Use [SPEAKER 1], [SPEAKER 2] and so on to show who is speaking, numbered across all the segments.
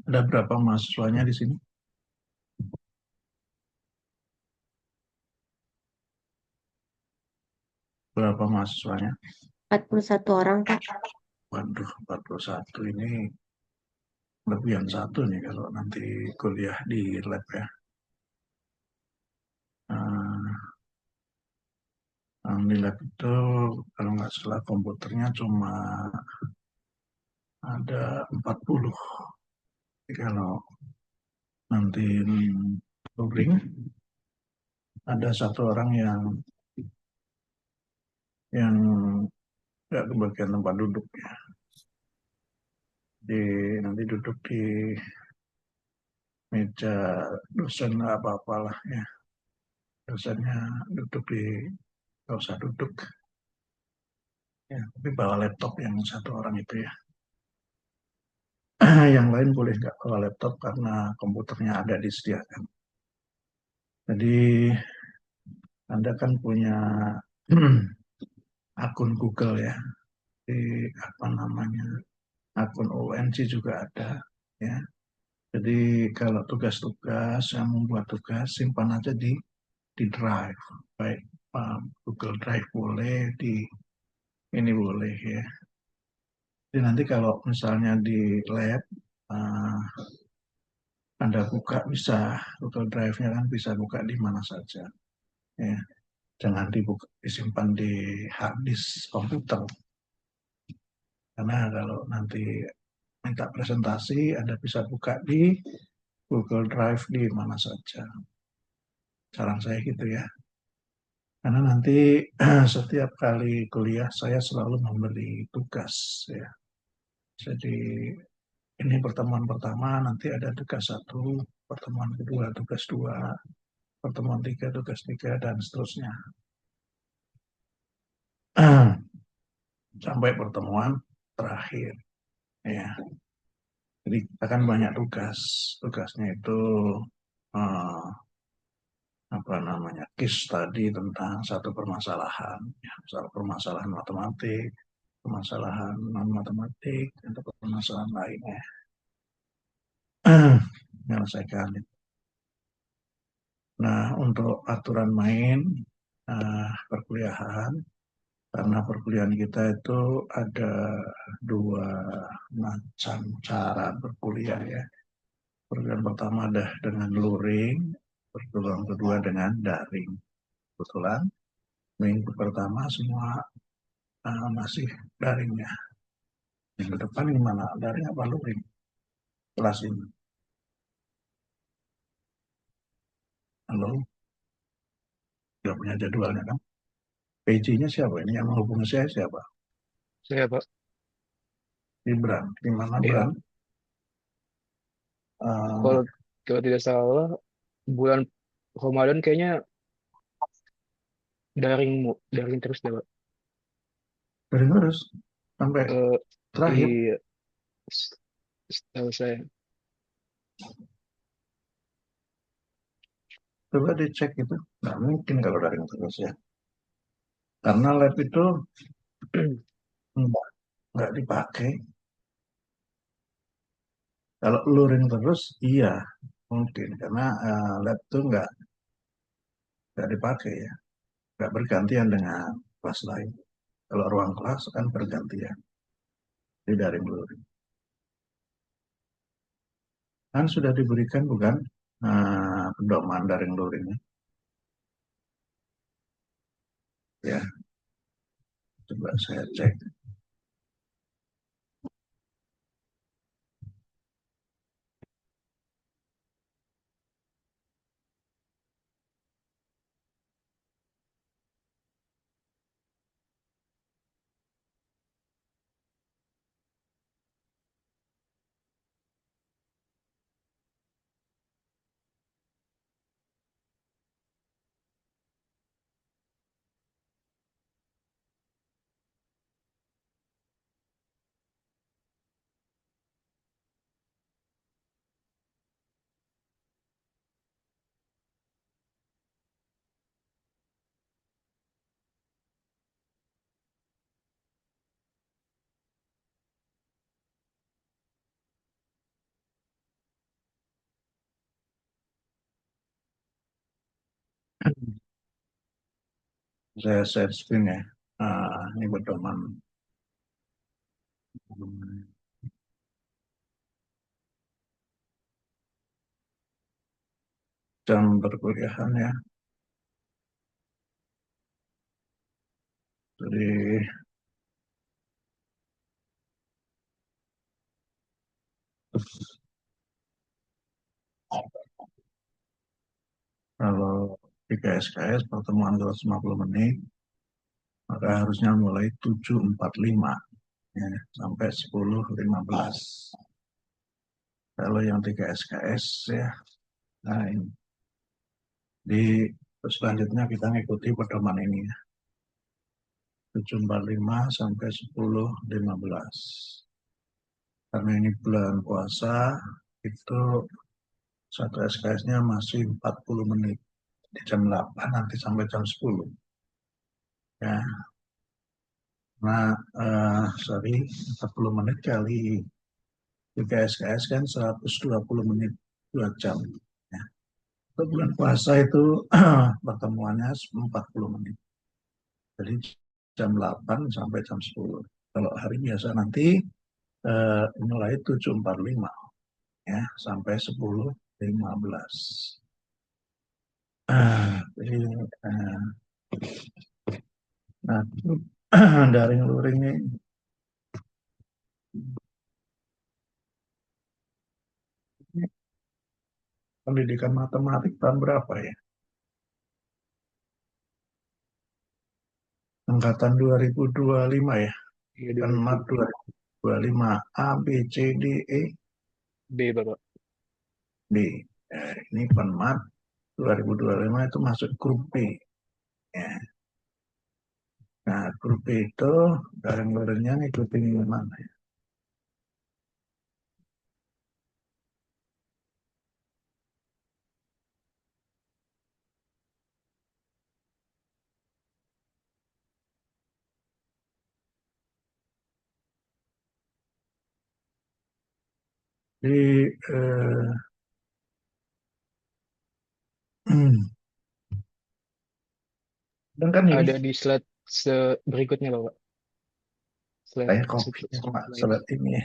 [SPEAKER 1] Ada berapa mahasiswanya di sini? Berapa mahasiswanya?
[SPEAKER 2] 41 orang, Kak.
[SPEAKER 1] Waduh, 41 ini lebihan satu nih kalau nanti kuliah di lab ya. Eh, di lab itu kalau nggak salah komputernya cuma ada 40. Jadi kalau nanti luring, ada satu orang yang nggak kebagian tempat duduk ya. Di nanti duduk di meja dosen nggak apa-apalah ya. Dosennya duduk di nggak usah duduk ya, tapi bawa laptop yang satu orang itu ya. Yang lain boleh nggak bawa laptop karena komputernya ada disediakan. Jadi Anda kan punya akun Google ya, di apa namanya akun ONC juga ada ya. Jadi kalau tugas-tugas yang membuat tugas simpan aja di Drive, baik Google Drive boleh, di ini boleh ya. Jadi nanti kalau misalnya di lab uh, Anda buka bisa Google Drive-nya kan bisa buka di mana saja ya. Jangan dibuka, disimpan di hard disk komputer karena kalau nanti minta presentasi Anda bisa buka di Google Drive di mana saja. Saran saya gitu ya. Karena nanti setiap kali kuliah saya selalu memberi tugas ya. Jadi ini pertemuan pertama, nanti ada tugas satu, pertemuan kedua tugas dua, pertemuan tiga tugas tiga, dan seterusnya. Sampai pertemuan terakhir. Ya. Jadi kita kan banyak tugas. Tugasnya itu eh, apa namanya case tadi tentang satu permasalahan, ya, misal permasalahan matematik, permasalahan non matematik, atau permasalahan lainnya. Menyelesaikan. Nah, untuk aturan main perkuliahan, karena perkuliahan kita itu ada dua macam cara berkuliah ya. Perkuliahan pertama ada dengan luring, perkuliahan kedua dengan daring. Kebetulan minggu pertama semua masih daringnya. Minggu depan gimana? Daring apa luring? Kelas ini. Halo, nggak punya jadwalnya kan? PJ-nya siapa? Ini yang menghubungi saya siapa?
[SPEAKER 3] Saya Pak,
[SPEAKER 1] Ibran. Gimana,
[SPEAKER 3] ya
[SPEAKER 1] Bran? Eh,
[SPEAKER 3] kalau kalau tidak salah bulan Ramadan kayaknya daring terus deh Pak.
[SPEAKER 1] dari terus sampai
[SPEAKER 3] Eh,
[SPEAKER 1] terakhir.
[SPEAKER 3] iya, setahu saya.
[SPEAKER 1] Coba dicek itu. Nggak mungkin kalau daring terus ya. Karena lab itu nggak dipakai. Kalau luring terus, iya mungkin. Karena lab itu nggak dipakai ya. Nggak bergantian dengan kelas lain. Kalau ruang kelas kan bergantian. Di daring luring. Kan sudah diberikan bukan pedoman daring luringnya. Ya, coba saya cek. Saya share screen ya. Ini pedoman jam perkuliahan ya. Jadi kalau di KSKS pertemuan 250 menit, maka harusnya mulai 7.45 ya, sampai 10.15. Kalau yang di KSKS ya, nah ini. Di selanjutnya kita ngikuti pedoman ini ya. 7.45 sampai 10.15. Karena ini bulan puasa, itu satu SKS-nya masih 40 menit. Di jam 8 nanti sampai jam 10. Ya. Nah, sorry, 40 menit kali 3 SKS kan 120 menit, 2 jam. Ya. Untuk bulan puasa itu pertemuannya 40 menit. Jadi jam 8 sampai jam 10. Kalau hari biasa nanti mulai 7.45 ya sampai 10.15. Jadi, nah, daring luring ini pendidikan matematik tahun berapa ya? Angkatan 2025 ya?
[SPEAKER 3] Iya,
[SPEAKER 1] Penmat
[SPEAKER 3] 2000
[SPEAKER 1] 2025 A, B, C, D, E,
[SPEAKER 3] B Bapak.
[SPEAKER 1] D. Ini penmat 2025 itu masuk grup B. Ya. Nah, grup B itu daring luringnya ngikutin mana ya? Di dan kan ini
[SPEAKER 3] Ada di slide berikutnya Bapak. Slide
[SPEAKER 1] saya copy sama
[SPEAKER 3] slide.
[SPEAKER 1] slide ini ya.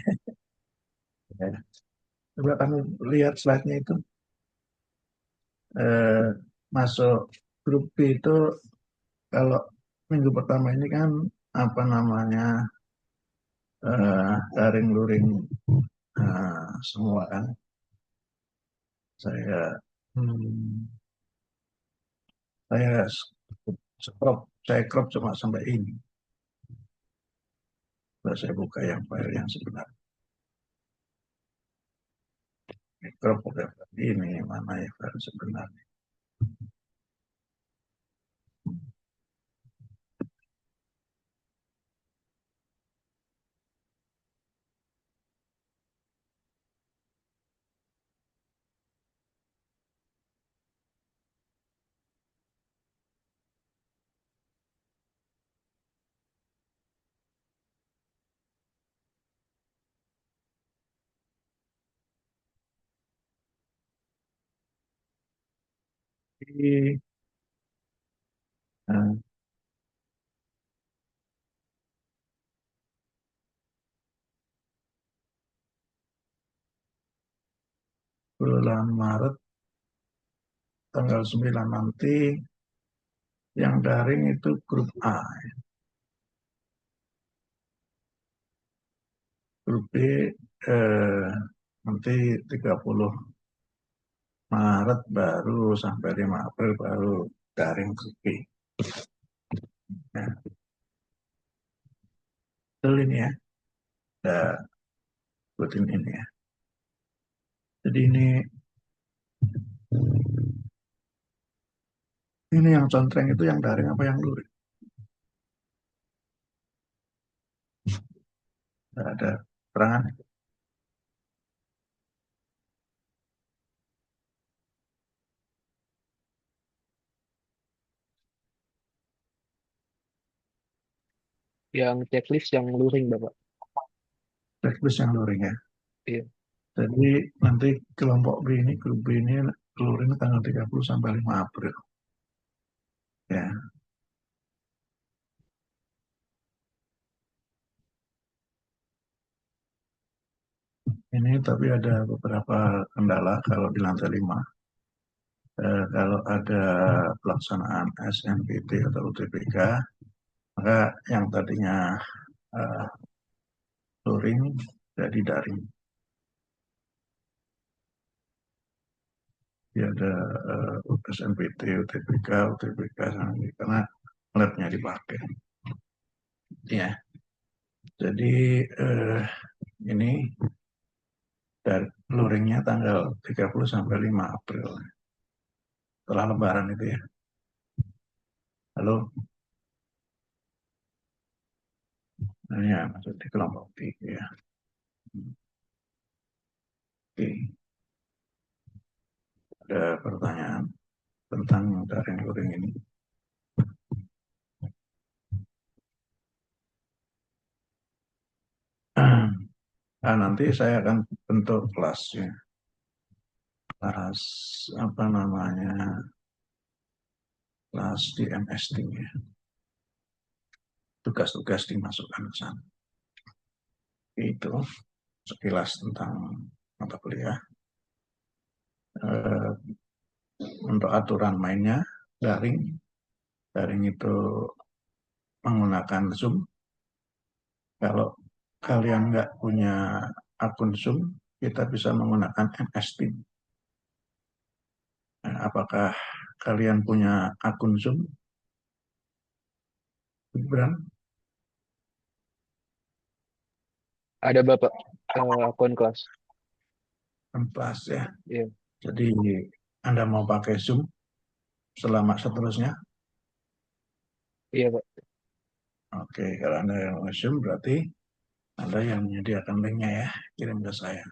[SPEAKER 1] Coba kamu lihat slide-nya itu. eh, Masuk grup B itu kalau minggu pertama ini kan apa namanya daring luring semua kan saya hmm, saya crop cuma sampai ini. Lalu saya buka yang file yang sebenarnya. Crop udah ini mana ya file sebenarnya. Di eh, bulan Maret tanggal 9 nanti yang daring itu grup A. Grup B nanti 30 Maret baru sampai 5 April baru daring grup B. Nah, betul ini ya. Udah ikutin ini ya. Jadi ini yang contreng itu yang daring apa yang luring? Nggak ada perangan.
[SPEAKER 3] Yang checklist yang luring Bapak.
[SPEAKER 1] Checklist yang luring ya.
[SPEAKER 3] Iya.
[SPEAKER 1] Jadi nanti kelompok B ini, grup B ini luring tanggal 30 sampai 5 April. Ya. Ini tapi ada beberapa kendala kalau di lantai 5. Kalau ada pelaksanaan SNPT atau UTBK, maka yang tadinya luring jadi daring. Jadi ada SNPT, UTBK, karena labnya dipakai. Ya, jadi ini dari luringnya tanggal 30 sampai 5 April. Setelah Lebaran itu ya. Halo, nah, ya masuk di kelompok 3 ya. Oke, ada pertanyaan tentang daring luring ini. Nah, nanti saya akan bentuk kelasnya. Kelas apa namanya? Kelas di MS Team ya. Tugas-tugas dimasukkan ke sana. Itu sekilas tentang mata kuliah. Untuk aturan mainnya daring. Daring itu menggunakan Zoom. Kalau kalian nggak punya akun Zoom, kita bisa menggunakan MS Team. Nah, apakah kalian punya akun Zoom? Gibran?
[SPEAKER 3] Ada Bapak akun kelas.
[SPEAKER 1] Kelas ya.
[SPEAKER 3] Iya,
[SPEAKER 1] Jadi Anda mau pakai Zoom selama seterusnya?
[SPEAKER 3] iya Pak.
[SPEAKER 1] Oke, kalau Anda yang mau Zoom berarti Anda yang menyediakan linknya ya, kirim ke saya.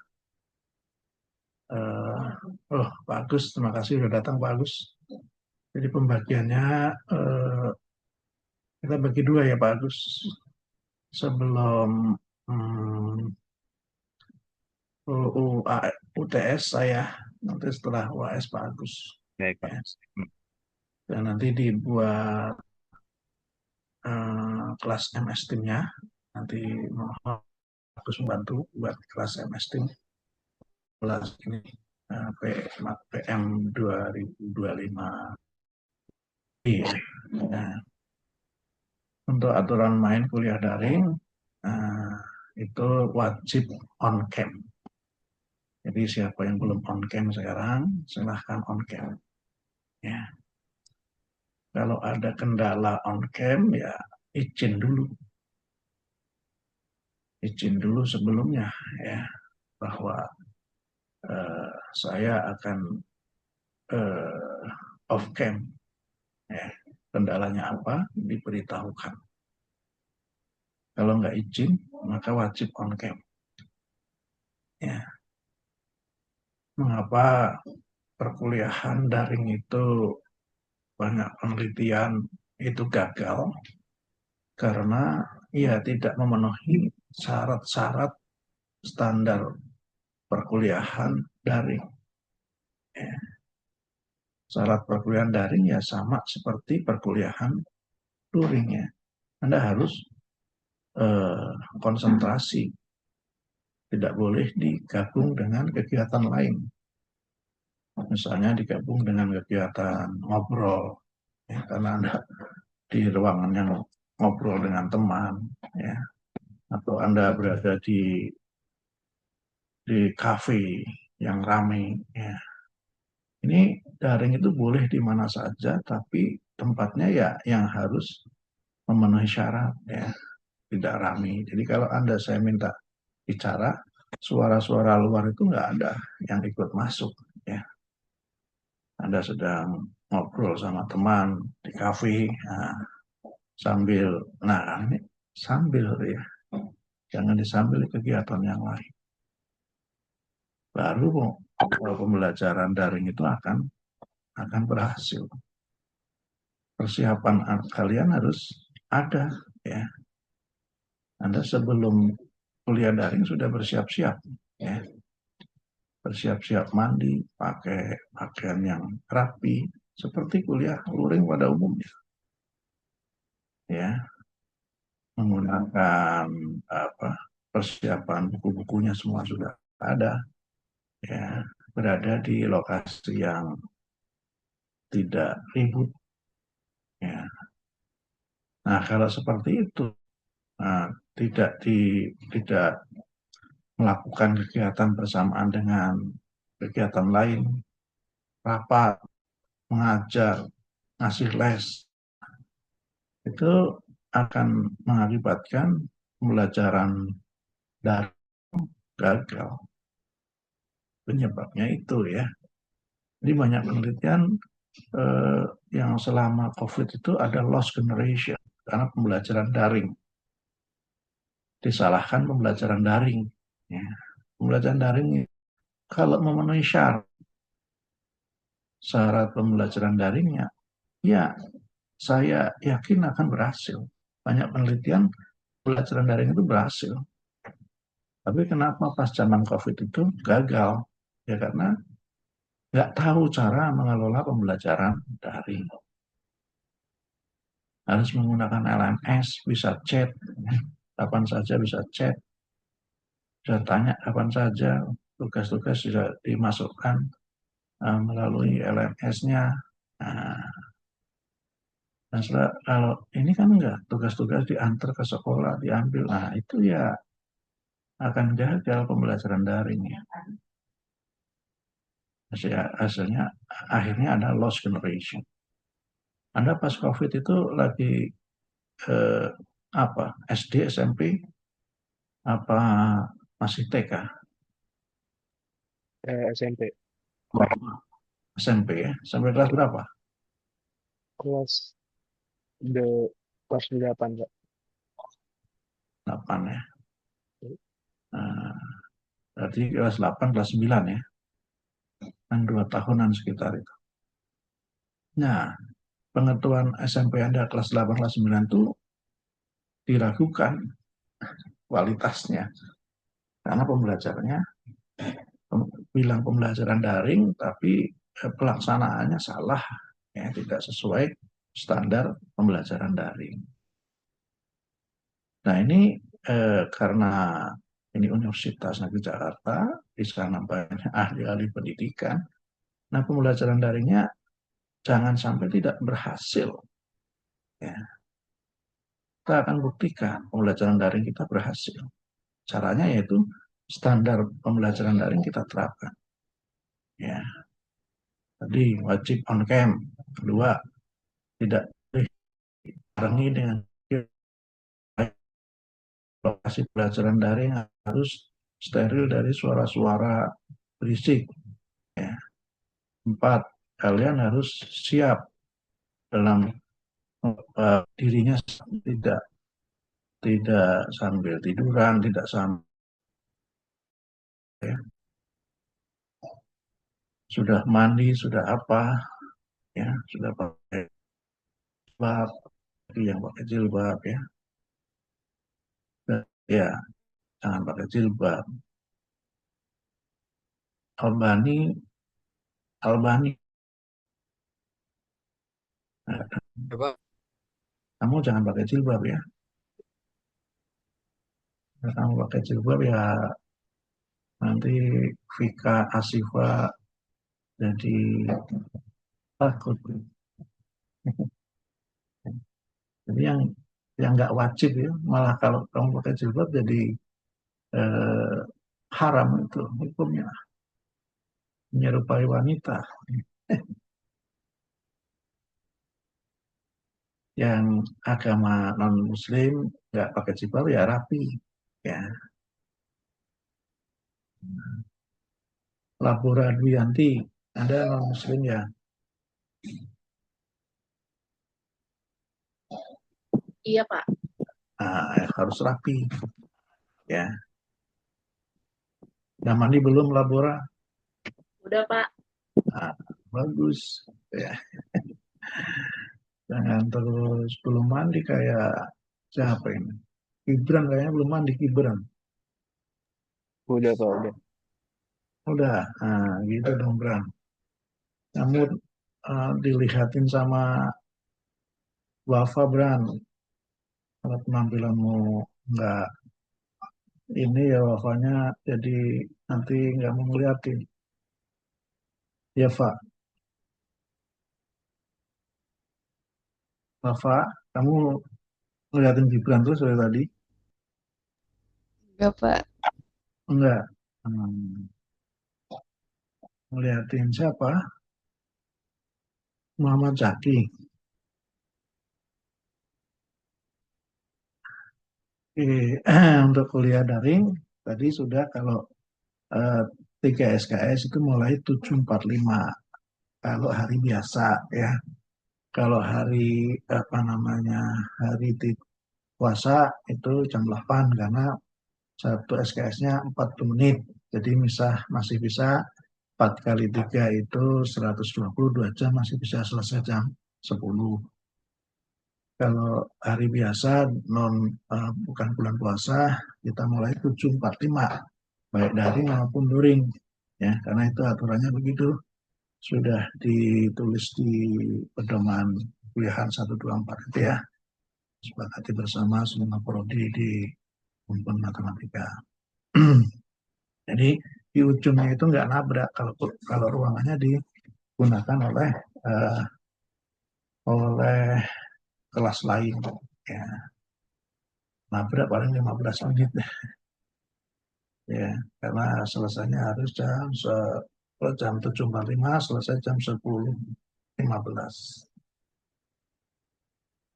[SPEAKER 1] Pak Agus, terima kasih sudah datang Pak Agus. Jadi pembagiannya kita bagi dua ya Pak Agus. Sebelum UTS saya, nanti setelah UAS Pak Agus.
[SPEAKER 4] Baik, Pak.
[SPEAKER 1] Ya. Dan nanti dibuat kelas MS Team-nya. Nanti mohon Agus membantu buat kelas MS Team. Kelas ini PM 2025. Iya. Nah, untuk aturan main kuliah daring, itu wajib on cam. Jadi siapa yang belum on cam sekarang, silahkan on cam. Ya. Kalau ada kendala on cam, ya izin dulu. Izin dulu sebelumnya, ya, bahwa saya akan off cam. Ya. Kendalanya apa, diberitahukan. Kalau nggak izin, maka wajib on cam. Ya. Mengapa perkuliahan daring itu banyak penelitian itu gagal? Karena ia tidak memenuhi syarat-syarat standar perkuliahan daring. Ya. Syarat perkuliahan daring ya sama seperti perkuliahan luring ya. Anda harus konsentrasi, tidak boleh digabung dengan kegiatan lain. Misalnya digabung dengan kegiatan ngobrol, ya, karena Anda di ruangan yang ngobrol dengan teman, ya, atau Anda berada di kafe yang ramai, ya. Ini daring itu boleh di mana saja, tapi tempatnya ya yang harus memenuhi syarat, ya, tidak ramai. Jadi kalau saya minta bicara, suara-suara luar itu nggak ada yang ikut masuk, ya. Anda sedang ngobrol sama teman di kafe, sambil ya, jangan disambil kegiatan yang lain. Baru pembelajaran daring itu akan berhasil. Persiapan kalian harus ada ya. Anda sebelum kuliah daring sudah bersiap-siap ya. Bersiap-siap mandi, pakai pakaian yang rapi seperti kuliah luring pada umumnya. Ya. Menggunakan persiapan buku-bukunya semua sudah ada, ya, berada di lokasi yang tidak ribut, ya. Nah, kalau seperti itu, nah, tidak melakukan kegiatan bersamaan dengan kegiatan lain, rapat, mengajar, ngasih les, itu akan mengakibatkan pembelajaran daring gagal. Penyebabnya itu, ya. Jadi banyak penelitian yang selama COVID itu ada lost generation karena pembelajaran daring. Disalahkan pembelajaran daring. Ya. Pembelajaran daring kalau memenuhi syarat pembelajaran daringnya, ya saya yakin akan berhasil. Banyak penelitian pembelajaran daring itu berhasil. Tapi kenapa pas zaman COVID itu gagal? Ya karena nggak tahu cara mengelola pembelajaran daring. Harus menggunakan LMS, bisa chat, kapan saja bisa chat, bisa tanya kapan saja, tugas-tugas bisa dimasukkan melalui LMS-nya. Nah, kalau ini kan enggak, tugas-tugas diantar ke sekolah, diambil. Nah, itu ya akan gagal pembelajaran daring, ya. Hasilnya akhirnya ada lost generation. Anda pas COVID itu lagi eh, apa? SD, SMP, apa masih TK?
[SPEAKER 3] SMP
[SPEAKER 1] SMP, ya. Sampai kelas berapa?
[SPEAKER 3] kelas de kelas 8 Pak.
[SPEAKER 1] 8, ya. Nah, berarti kelas 8, kelas 9, ya. Kan 2 tahunan sekitar itu. Nah, pengetahuan SMP Anda kelas 8, kelas 9 itu diragukan kualitasnya. Karena pembelajarannya bilang pembelajaran daring, tapi pelaksanaannya salah, ya, tidak sesuai standar pembelajaran daring. Nah, ini karena ini Universitas Negeri Jakarta, di sana banyak ahli-ahli pendidikan. Nah, pembelajaran daringnya jangan sampai tidak berhasil. Ya. Kita akan buktikan pembelajaran daring kita berhasil. Caranya yaitu standar pembelajaran daring kita terapkan. Ya, tadi wajib on cam. Kedua, tidak dibarengi dengan lokasi pembelajaran daring harus steril dari suara-suara berisik. Ya. 4, kalian harus siap dalam dirinya, tidak tidak sambil tiduran, tidak sambil, ya. Sudah mandi, sudah apa, ya, sudah pakai jilbab, yang pakai jilbab, ya. Dan, ya, jangan pakai jilbab. Albani, nah,
[SPEAKER 3] Bapak,
[SPEAKER 1] kamu jangan pakai jilbab, ya. Kalau kamu pakai jilbab, ya nanti Vika Asifa jadi takut. Jadi yang nggak wajib, ya, malah kalau kamu pakai jilbab jadi eh, haram itu hukumnya, menyerupai wanita. Yang agama non Muslim nggak pakai jilbab ya rapi, ya. Labora Dwianti, ada non Muslim ya.
[SPEAKER 2] Iya, Pak.
[SPEAKER 1] Nah, harus rapi, ya. Udah mandi belum Labora?
[SPEAKER 2] Udah, Pak.
[SPEAKER 1] Nah, bagus, ya. Jangan terus belum mandi kayak siapa ini? Gibran, kayaknya belum mandi Gibran.
[SPEAKER 3] udah Pak, udah.
[SPEAKER 1] Udah, nah, gitu dong Bran. Kamu dilihatin sama Wafa Bran, kalau penampilanmu nggak ini ya wafanya jadi nanti nggak mau ngeliatin. Ya, Pak. Wafa, kamu ngeliatin Gibran terus dari tadi?
[SPEAKER 4] Enggak, Pak.
[SPEAKER 1] Enggak. Ngeliatin siapa? Muhammad Zaki. Oke, untuk kuliah daring tadi sudah kalau eh, 3 SKS itu mulai 7.45 kalau hari biasa ya. Kalau hari apa namanya hari puasa itu jam 8 karena satu SKS-nya 40 menit. Jadi masih bisa 4 kali 3 itu 122 jam masih bisa selesai jam 10. Kalau hari biasa bukan bulan puasa kita mulai 7.45 baik daring maupun luring ya karena itu aturannya begitu sudah ditulis di pedoman kuliahan 124 itu ya sepakati bersama semua prodi di Umpun Matematika. Jadi di ujungnya itu nggak nabrak kalau ruangannya digunakan eh, oleh kelas lain ya nabrak paling 15 menit ya karena selesainya harus jam 7.45 selesai jam 10.15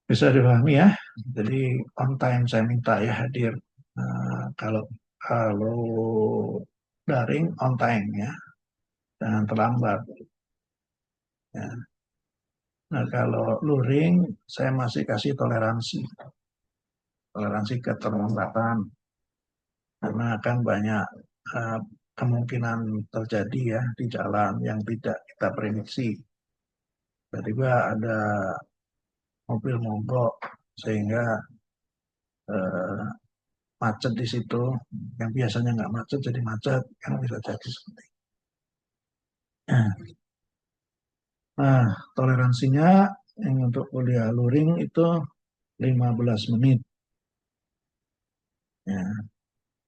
[SPEAKER 1] bisa dipahami ya jadi on time saya minta ya hadir. Kalau kalau daring on time ya jangan terlambat ya. Nah kalau luring saya masih kasih toleransi keterlambatan karena akan banyak uh, kemungkinan terjadi ya di jalan yang tidak kita prediksi. Tiba-tiba ada mobil mogok sehingga uh, macet di situ, yang biasanya nggak macet jadi macet, kan bisa jadi seperti itu. Nah, toleransinya yang untuk kuliah luring itu 15 menit. Ya,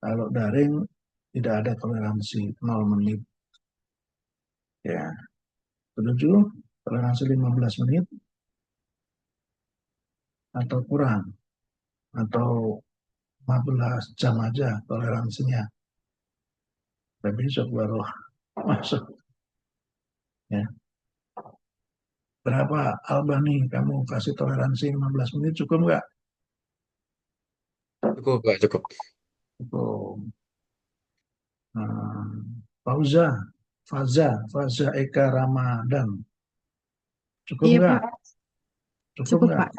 [SPEAKER 1] kalau daring tidak ada toleransi 0 menit. Ya, setuju? Toleransi 15 menit atau kurang atau 15 jam aja toleransinya. Tapi besok baru masuk. Ya. Berapa Albani kamu kasih toleransi 15 menit cukup nggak?
[SPEAKER 3] Cukup, Pak, cukup.
[SPEAKER 1] Cukup. Nah, Faza Eka Ramadan. Cukup
[SPEAKER 4] Iya,
[SPEAKER 1] nggak?
[SPEAKER 4] Pak.
[SPEAKER 1] Cukup
[SPEAKER 4] Cukup,
[SPEAKER 1] nggak?
[SPEAKER 4] Pak.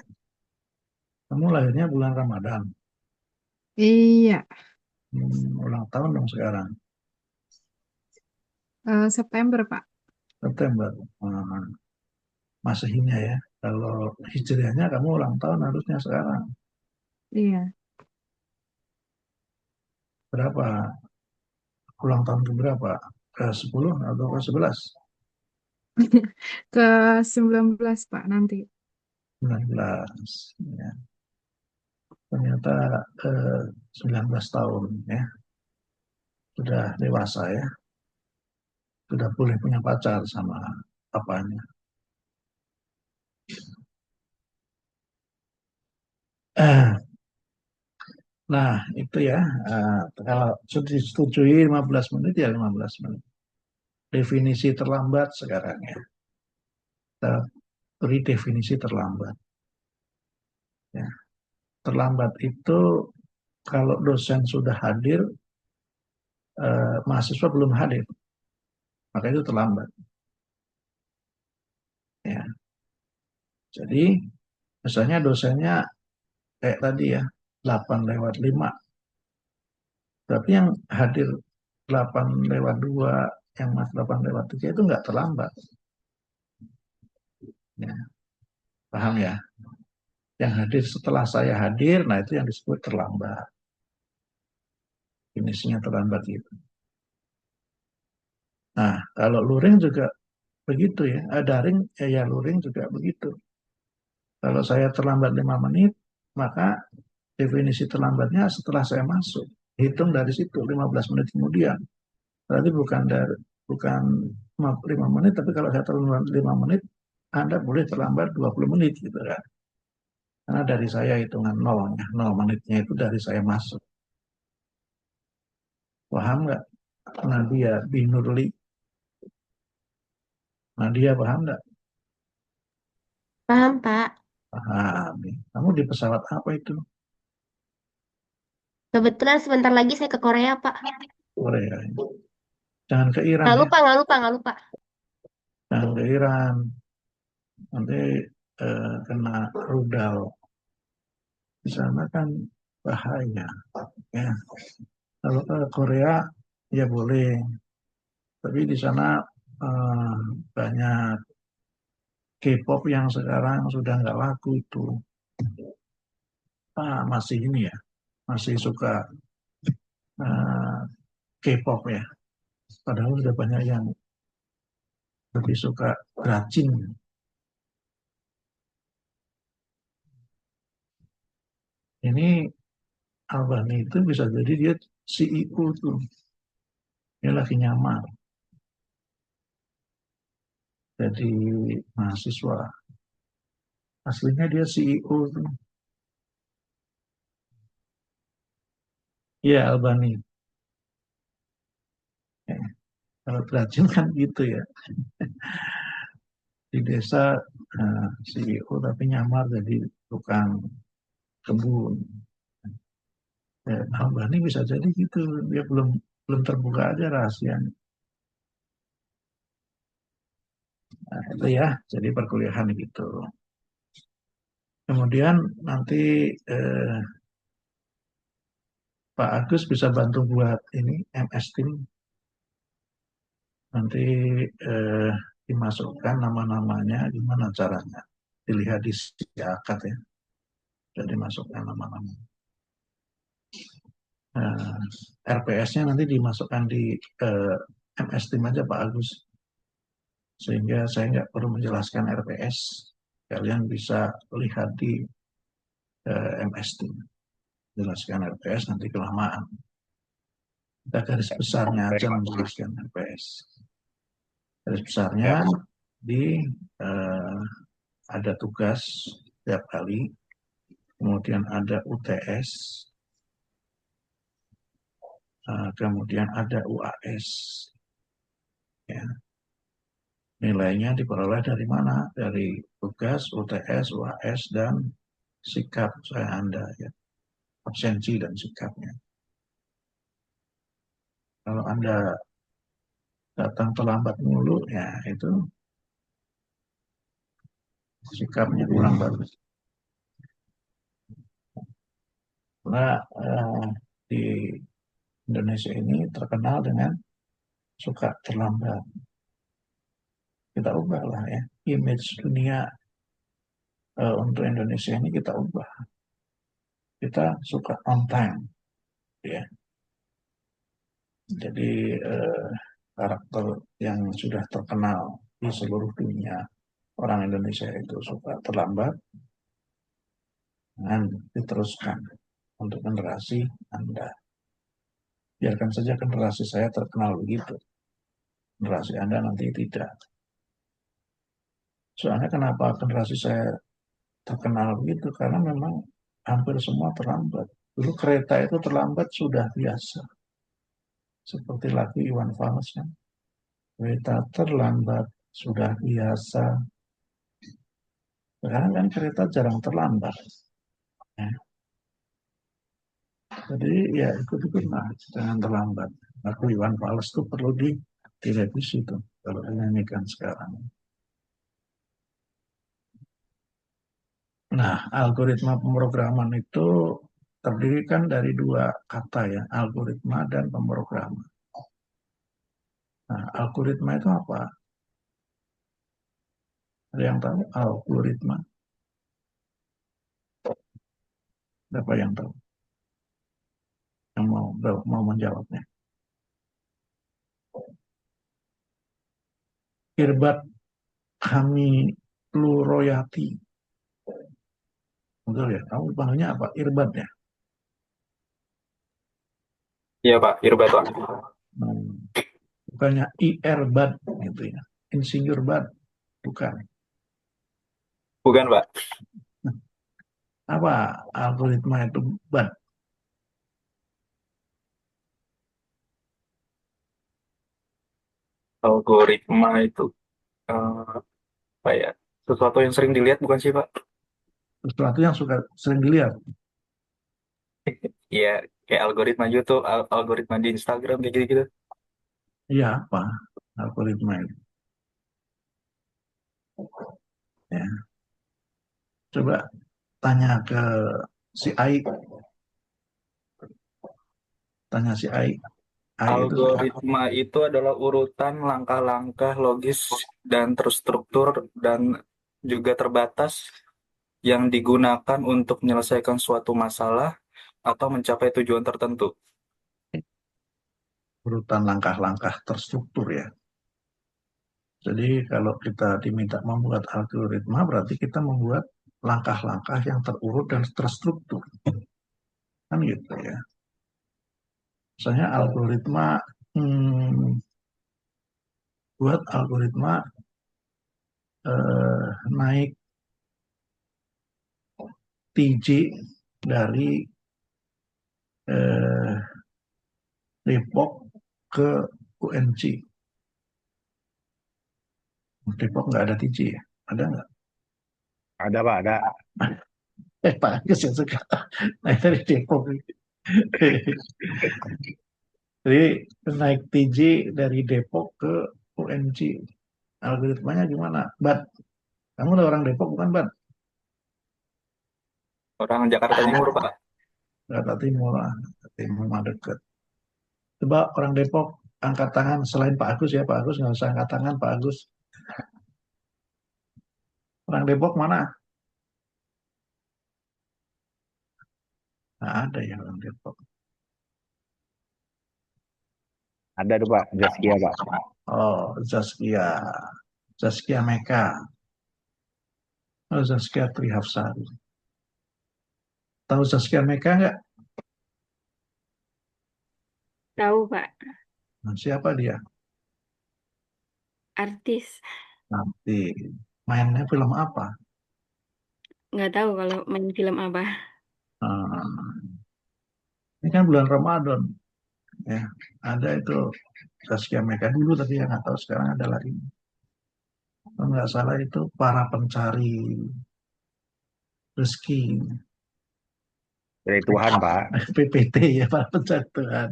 [SPEAKER 1] Kamu lahirnya bulan Ramadan.
[SPEAKER 4] Iya.
[SPEAKER 1] Ulang tahun dong sekarang.
[SPEAKER 4] September, Pak.
[SPEAKER 1] September. Nah, Masehinya ya. Kalau Hijriahnya kamu ulang tahun harusnya sekarang.
[SPEAKER 4] Iya.
[SPEAKER 1] Berapa? Ulang tahun ke berapa? Ke 10 atau ke 11?
[SPEAKER 4] Ke 19, Pak, nanti.
[SPEAKER 1] 19. Ya. Ternyata 19 tahun ya. Sudah dewasa ya. Sudah boleh punya pacar sama apanya. Nah, itu ya. Kalau sudah disetujui 15 menit ya 15 menit. Definisi terlambat sekarang ya. Kita beri definisi terlambat. Ya. Terlambat itu kalau dosen sudah hadir, mahasiswa belum hadir, maka itu terlambat. Ya. Jadi, misalnya dosennya kayak tadi ya, 8:05. Tapi yang hadir 8:02, yang mas 8:03 itu nggak terlambat. Ya, paham ya? Yang hadir setelah saya hadir, nah itu yang disebut terlambat. Finishnya terlambat itu. Nah, kalau luring juga begitu ya. Daring ya luring juga begitu. Kalau saya terlambat 5 menit, maka definisi terlambatnya setelah saya masuk. hitung dari situ 15 menit kemudian. Berarti bukan 5 menit, tapi kalau saya terlambat 5 menit, Anda boleh terlambat 20 menit gitu kan. Karena dari saya hitungan nolnya, 0 menitnya itu dari saya masuk. Paham nggak? Nadia Binurli. Nadia paham nggak?
[SPEAKER 5] Paham, Pak.
[SPEAKER 1] Paham. Kamu di pesawat apa itu?
[SPEAKER 5] Kebetulan sebentar lagi saya ke Korea, Pak.
[SPEAKER 1] Korea. Jangan ke Iran
[SPEAKER 5] Nggak
[SPEAKER 1] ya.
[SPEAKER 5] lupa, nggak lupa, nggak lupa.
[SPEAKER 1] Jangan ke Iran. Nanti kena rudal. Di sana kan bahaya. Ya. Kalau ke Korea ya boleh. Tapi di sana eh, banyak K-pop yang sekarang sudah nggak laku itu. Masih ini ya, masih suka eh, K-pop ya. Padahal sudah banyak yang lebih suka rajin. Ini Albani itu bisa jadi dia CEO tuh. Dia lagi nyamar. Jadi mahasiswa. Aslinya dia CEO tuh. Iya Albani. Ya, kalau rajin kan gitu ya. Di desa CEO tapi nyamar jadi tukang kebun. Ya, Albani bisa jadi gitu. Dia belum belum terbuka aja rahasianya. Nah, itu ya, jadi perkuliahan gitu. Kemudian nanti eh, Pak Agus bisa bantu buat ini MS Team. Nanti eh, dimasukkan nama-namanya, gimana caranya? Dilihat di akad ya. Jadi masukkan nama-nama. RPS-nya nanti dimasukkan di MS Team aja Pak Agus. Sehingga saya nggak perlu menjelaskan RPS. Kalian bisa lihat di MS Team. Jelaskan RPS nanti kelamaan. Kita garis besarnya aja menjelaskan RPS. Garis besarnya di ada tugas setiap kali, kemudian ada UTS, kemudian ada UAS. Ya. Nilainya diperoleh dari mana? Dari tugas, UTS, UAS, dan sikap saya Anda. Ya. Absensi dan sikapnya. Kalau Anda datang terlambat mulu, ya itu sikapnya kurang bagus. Karena di Indonesia ini terkenal dengan suka terlambat. Kita ubahlah ya, image dunia untuk Indonesia ini kita ubah. Kita suka on time, ya. Jadi karakter yang sudah terkenal di seluruh dunia, orang Indonesia itu suka terlambat, dan diteruskan untuk generasi Anda. Biarkan saja generasi saya terkenal begitu, generasi Anda nanti tidak. Soalnya kenapa generasi saya terkenal begitu? Karena memang hampir semua terlambat. Dulu kereta itu terlambat sudah biasa. Seperti lagu Iwan Fals kan. Kereta terlambat sudah biasa. Sekarang kan kereta jarang terlambat. Ya. Jadi ya ikut-ikut lah, jangan terlambat. Lagu Iwan Fals itu perlu direvisi tuh kalau dinyanyikan sekarang. Nah, algoritma pemrograman itu terdiri kan dari dua kata ya, algoritma dan pemrograman. Nah, algoritma itu apa? Ada yang tahu algoritma? Siapa yang tahu? Yang mau menjawabnya? Irbat kami Pluroyati. Betul ya? Kamu panggilnya apa? Irbat ya?
[SPEAKER 6] Iya Pak, Irbad Pak.
[SPEAKER 1] Hmm, bukannya IR bad gitu ya, insinyur bad, bukan.
[SPEAKER 6] Bukan Pak.
[SPEAKER 1] Apa algoritma itu bad?
[SPEAKER 6] Algoritma itu apa ya? Sesuatu yang sering dilihat bukan sih Pak?
[SPEAKER 1] Sesuatu yang suka sering dilihat.
[SPEAKER 6] Iya, kayak algoritma YouTube, algoritma di Instagram kayak gitu-gitu.
[SPEAKER 1] Iya, apa algoritma itu? Ya, coba tanya ke si Ai, tanya si Ai. Ai itu
[SPEAKER 6] Algoritma itu adalah urutan langkah-langkah logis dan terstruktur dan juga terbatas yang digunakan untuk menyelesaikan suatu masalah atau mencapai tujuan tertentu.
[SPEAKER 1] urutan langkah-langkah terstruktur ya. Jadi kalau kita diminta membuat algoritma, berarti kita membuat langkah-langkah yang terurut dan terstruktur. Kan gitu ya. Misalnya algoritma, hmm, buat algoritma naik TJ dari eh, Depok ke UNC. Depok nggak ada TJ ya? Ada nggak?
[SPEAKER 3] Ada Pak, ada.
[SPEAKER 1] Pak Agus yang suka naik dari Depok. Jadi naik TJ dari Depok ke UNC. Algoritmanya gimana? Bat, kamu udah orang Depok bukan, Bat?
[SPEAKER 6] Orang Jakarta Timur, Pak.
[SPEAKER 1] Jakarta Timur lah. Timur mah deket. Coba orang Depok angkat tangan selain Pak Agus ya, Pak Agus nggak usah angkat tangan, Pak Agus. Orang Depok mana? Nggak ada ya orang Depok.
[SPEAKER 3] Ada tuh Pak, Zaskia Pak.
[SPEAKER 1] Oh, Zaskia. Zaskia Meka. Oh, Zaskia Trihapsari. Tahu Zaskia Meka nggak?
[SPEAKER 7] Tahu, Pak.
[SPEAKER 1] Nah, siapa dia?
[SPEAKER 7] Artis.
[SPEAKER 1] Nanti mainnya film apa?
[SPEAKER 7] Nggak tahu kalau main film apa.
[SPEAKER 1] Hmm, ini kan bulan Ramadan ya. Ada itu Zaskia Meka dulu tapi yang nggak tahu sekarang ada lagi. Kalau nggak salah itu para pencari rezeki.
[SPEAKER 3] Dari Tuhan Pak.
[SPEAKER 1] PPT ya, para pencari Tuhan.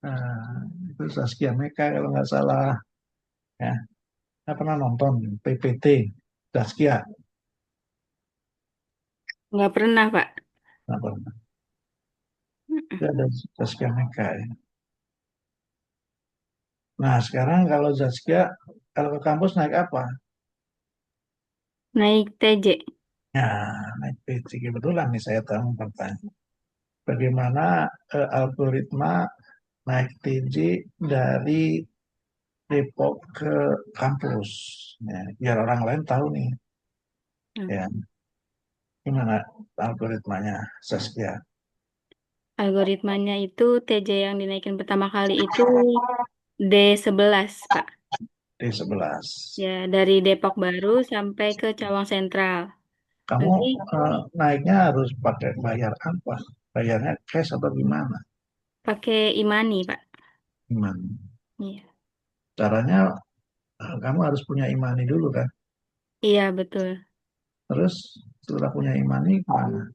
[SPEAKER 1] Nah, itu Zaskia Meka kalau nggak salah ya. Saya pernah nonton PPT Zaskia.
[SPEAKER 7] Nggak pernah, Pak.
[SPEAKER 1] Nggak pernah. Itu ada Zaskia Meka ya. Nah sekarang kalau Zaskia kalau ke kampus naik apa?
[SPEAKER 7] Naik TJ.
[SPEAKER 1] Ya, naik PC. Kebetulan nih saya tahu bertanya. Bagaimana algoritma naik TJ dari Depok ke kampus? Ya, biar orang lain tahu nih.
[SPEAKER 7] Hmm.
[SPEAKER 1] Ya, gimana algoritmanya Saskia?
[SPEAKER 7] Algoritmanya itu TJ yang dinaikin pertama kali itu D11, Pak.
[SPEAKER 1] D11.
[SPEAKER 7] Ya, dari Depok Baru sampai ke Cawang Sentral.
[SPEAKER 1] Kamu
[SPEAKER 7] Nanti
[SPEAKER 1] naiknya harus pakai bayar apa? Bayarnya cash atau gimana?
[SPEAKER 7] pakai Imani, Pak.
[SPEAKER 1] Gimana?
[SPEAKER 7] Iya.
[SPEAKER 1] Caranya kamu harus punya imani dulu kan?
[SPEAKER 7] Iya, betul.
[SPEAKER 1] Terus setelah punya imani gimana?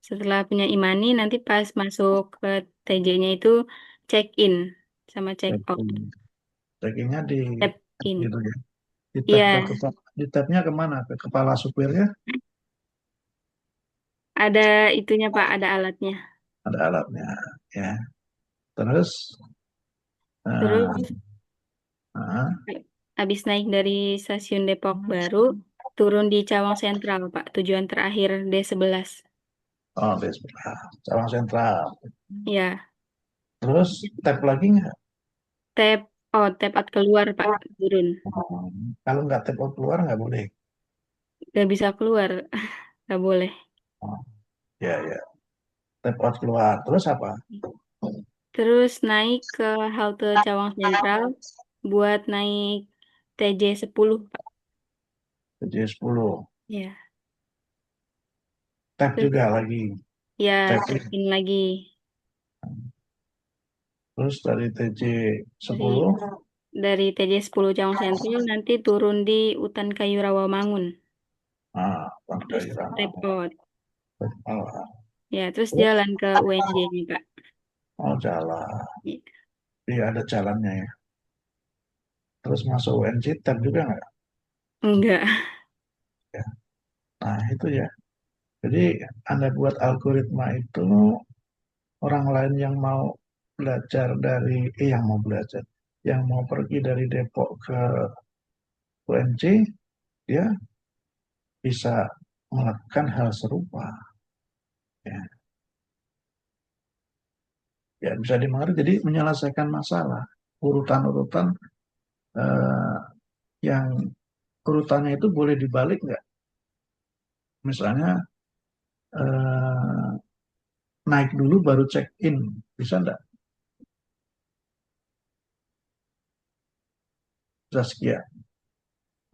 [SPEAKER 7] Setelah punya Imani, nanti pas masuk ke TJ-nya itu check-in sama check-out.
[SPEAKER 1] Checkingnya di
[SPEAKER 7] Tap-in.
[SPEAKER 1] gitu ya. Di tab
[SPEAKER 7] Iya,
[SPEAKER 1] di tabnya kemana? Ke kepala supirnya
[SPEAKER 7] ada itunya, Pak. Ada alatnya.
[SPEAKER 1] ada alatnya ya. Terus
[SPEAKER 7] Terus
[SPEAKER 1] eh, ah,
[SPEAKER 7] habis naik dari stasiun Depok Baru, turun di Cawang Sentral, Pak. Tujuan terakhir D11.
[SPEAKER 1] oh di sebelah Cawang Sentral.
[SPEAKER 7] Ya,
[SPEAKER 1] Terus tab lagi nggak?
[SPEAKER 7] tap, tap out keluar, Pak. Turun.
[SPEAKER 1] Kalau nggak tab out keluar nggak boleh.
[SPEAKER 7] Gak bisa keluar. Gak boleh.
[SPEAKER 1] Oh, ya ya. Tab out keluar. Terus apa?
[SPEAKER 7] Terus naik ke halte Cawang Sentral buat naik TJ 10, Pak.
[SPEAKER 1] TJ 10.
[SPEAKER 7] Ya.
[SPEAKER 1] Tap
[SPEAKER 7] Terus
[SPEAKER 1] juga lagi.
[SPEAKER 7] ya
[SPEAKER 1] Check-in.
[SPEAKER 7] check-in lagi
[SPEAKER 1] Terus dari TJ
[SPEAKER 7] dari
[SPEAKER 1] 10,
[SPEAKER 7] dari TJ 10 Cawang Sentral nanti turun di Utan Kayu Rawamangun.
[SPEAKER 1] Pantai
[SPEAKER 7] Terus
[SPEAKER 1] Irama.
[SPEAKER 7] tap out.
[SPEAKER 1] Oh,
[SPEAKER 7] Ya, terus jalan ke UNJ-nya, Pak.
[SPEAKER 1] jalan.
[SPEAKER 7] Ya.
[SPEAKER 1] Iya, ada jalannya ya. Terus masuk UNC, tap juga nggak?
[SPEAKER 7] Enggak.
[SPEAKER 1] Ya. Nah, itu ya. Jadi, Anda buat algoritma itu, orang lain yang mau belajar yang mau pergi dari Depok ke UNC, dia bisa melakukan hal serupa. Ya, ya bisa dimengerti. Jadi menyelesaikan masalah, urutan-urutan eh, yang urutannya itu boleh dibalik nggak? Misalnya eh, naik dulu baru check in, bisa nggak? Zaskia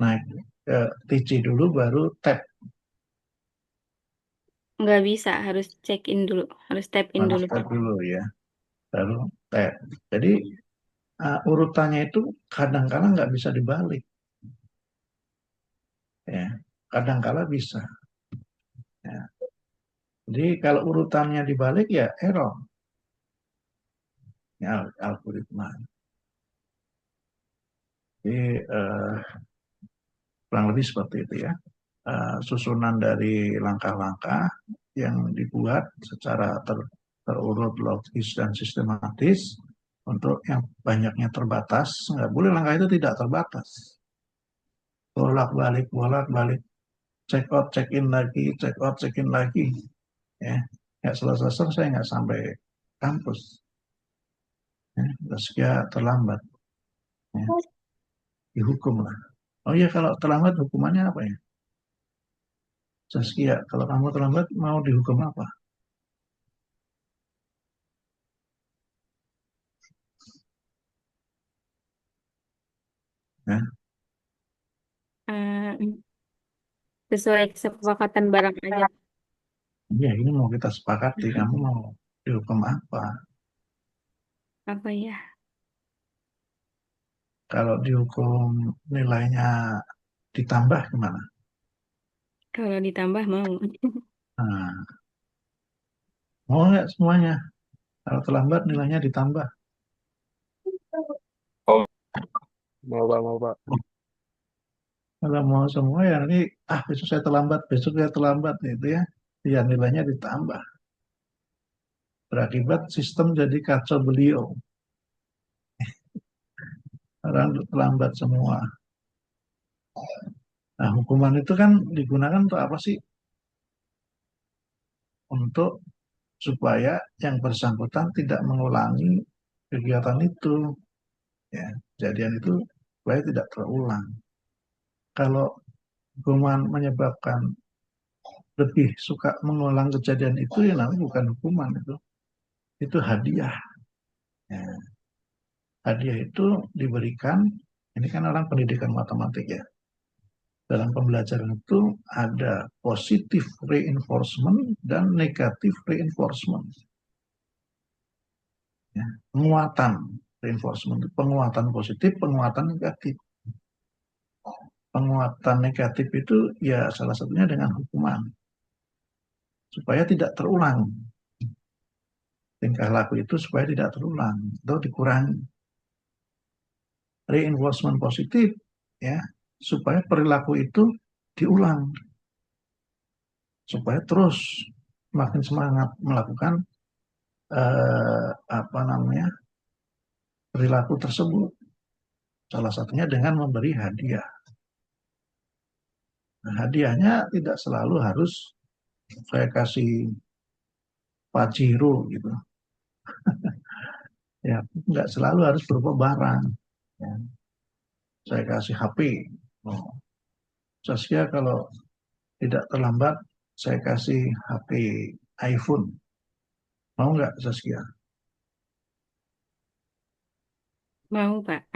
[SPEAKER 1] naik ke TC dulu baru tap,
[SPEAKER 7] Enggak bisa, harus check-in dulu. Harus tap-in
[SPEAKER 1] harus
[SPEAKER 7] dulu,
[SPEAKER 1] tap
[SPEAKER 7] Pak.
[SPEAKER 1] dulu ya, baru tap. Jadi urutannya itu kadang-kala nggak bisa dibalik, ya. Kadang-kala bisa. Ya. Jadi kalau urutannya dibalik ya error, ya, algoritma. Jadi kurang lebih seperti itu ya. Susunan dari langkah-langkah yang dibuat secara terurut, logis, dan sistematis untuk yang banyaknya terbatas. Nggak boleh langkah itu tidak terbatas. Bolak-balik, check out, check in lagi, check out, check in lagi. Ya, nggak selesai-selesai, nggak sampai kampus. Ya, Zaskia terlambat. Ya, dihukum lah. Oh iya, kalau terlambat hukumannya apa ya? Zaskia, kalau kamu terlambat mau dihukum apa? Ya,
[SPEAKER 7] Eh, sesuai kesepakatan barang aja.
[SPEAKER 1] ya ini mau kita sepakati, kamu mau dihukum apa?
[SPEAKER 7] Apa ya?
[SPEAKER 1] Kalau dihukum nilainya ditambah gimana?
[SPEAKER 7] Kalau ditambah mau.
[SPEAKER 1] Nah, mau nggak semuanya? Kalau terlambat nilainya ditambah.
[SPEAKER 6] Oh,
[SPEAKER 3] Mau, Pak.
[SPEAKER 1] Kalau mau semua ya nanti, besok saya terlambat gitu ya. Ya nilainya ditambah. Berakibat sistem jadi kacau beliau. Orang terlambat semua. Nah, hukuman itu kan digunakan untuk apa sih? Untuk supaya yang bersangkutan tidak mengulangi kegiatan itu. Ya, kejadian itu supaya tidak terulang. Kalau hukuman menyebabkan lebih suka mengulang kejadian itu, ya namanya bukan hukuman itu hadiah. Ya, hadiah itu diberikan, ini kan orang pendidikan matematik ya. Dalam pembelajaran itu ada positive reinforcement dan negative reinforcement. Ya, penguatan reinforcement itu penguatan positif, penguatan negatif. Penguatan negatif itu ya salah satunya dengan hukuman. Supaya tidak terulang. Tingkah laku itu supaya tidak terulang atau dikurangi. Reinforcement positif ya supaya perilaku itu diulang. Supaya terus makin semangat melakukan perilaku tersebut. Salah satunya dengan memberi hadiah. Nah, hadiahnya tidak selalu harus saya kasih Pajero gitu. Ya, nggak selalu harus berupa barang. Ya. Saya kasih HP. Oh. Saskia kalau tidak terlambat, saya kasih HP iPhone. Mau nggak Saskia?
[SPEAKER 7] Mau, Pak.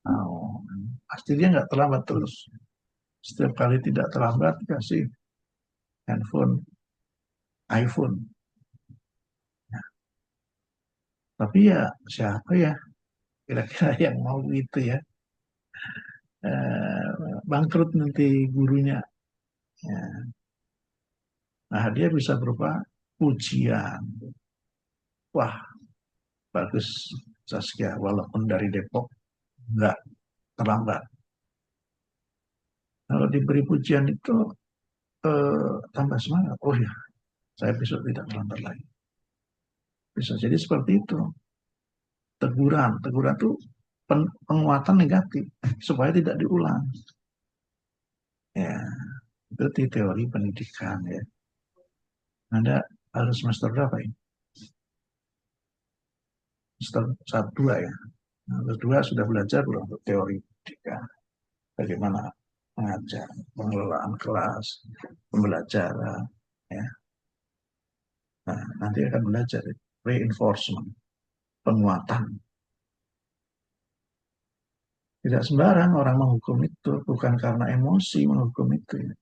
[SPEAKER 1] Oh, pasti dia nggak terlambat terus. Setiap kali tidak terlambat kasih handphone iPhone. Tapi ya siapa ya kira-kira yang mau itu ya, bangkrut nanti gurunya. Ya. Nah, dia bisa berupa pujian. Wah, bagus Saskia, walaupun dari Depok nggak terlambat. Kalau diberi pujian itu tambah semangat. Oh ya, saya besok tidak terlambat lagi. Bisa jadi seperti itu. Teguran itu penguatan negatif supaya tidak diulang. Ya, itu di teori pendidikan ya. Anda harus semester berapa ini? Semester 1, 2 ya. Nah, kedua sudah belajar belum untuk teori pendidikan. Bagaimana mengajar, pengelolaan kelas, pembelajaran. Ya. Nah, nanti akan belajar reinforcement, penguatan. Tidak sembarang orang menghukum itu, bukan karena emosi menghukum itu. Ya.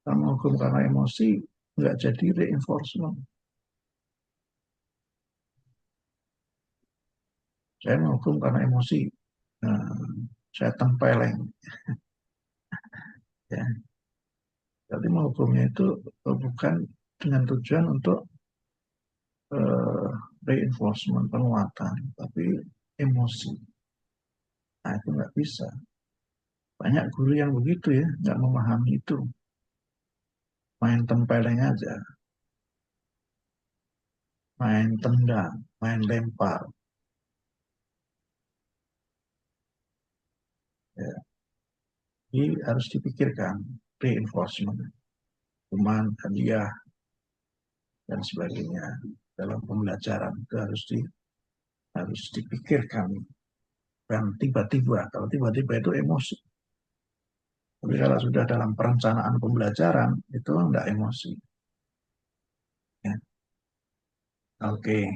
[SPEAKER 1] Kalau menghukum karena emosi, nggak jadi reinforcement. Saya menghukum karena emosi. Nah, saya tempeleng. Ya. Jadi menghukumnya itu bukan dengan tujuan untuk reinforcement, penguatan, tapi emosi. Nah, itu nggak bisa. Banyak guru yang begitu ya, nggak memahami itu. Main tempeleng aja, main tendang, main lempar. Ya. Jadi harus dipikirkan reinforcement, hukuman, hadiah, dan sebagainya dalam pembelajaran itu harus dipikirkan. Dan tiba-tiba, kalau tiba-tiba itu emosi. Tapi kalau sudah dalam perencanaan pembelajaran, itu enggak emosi. Ya. Oke.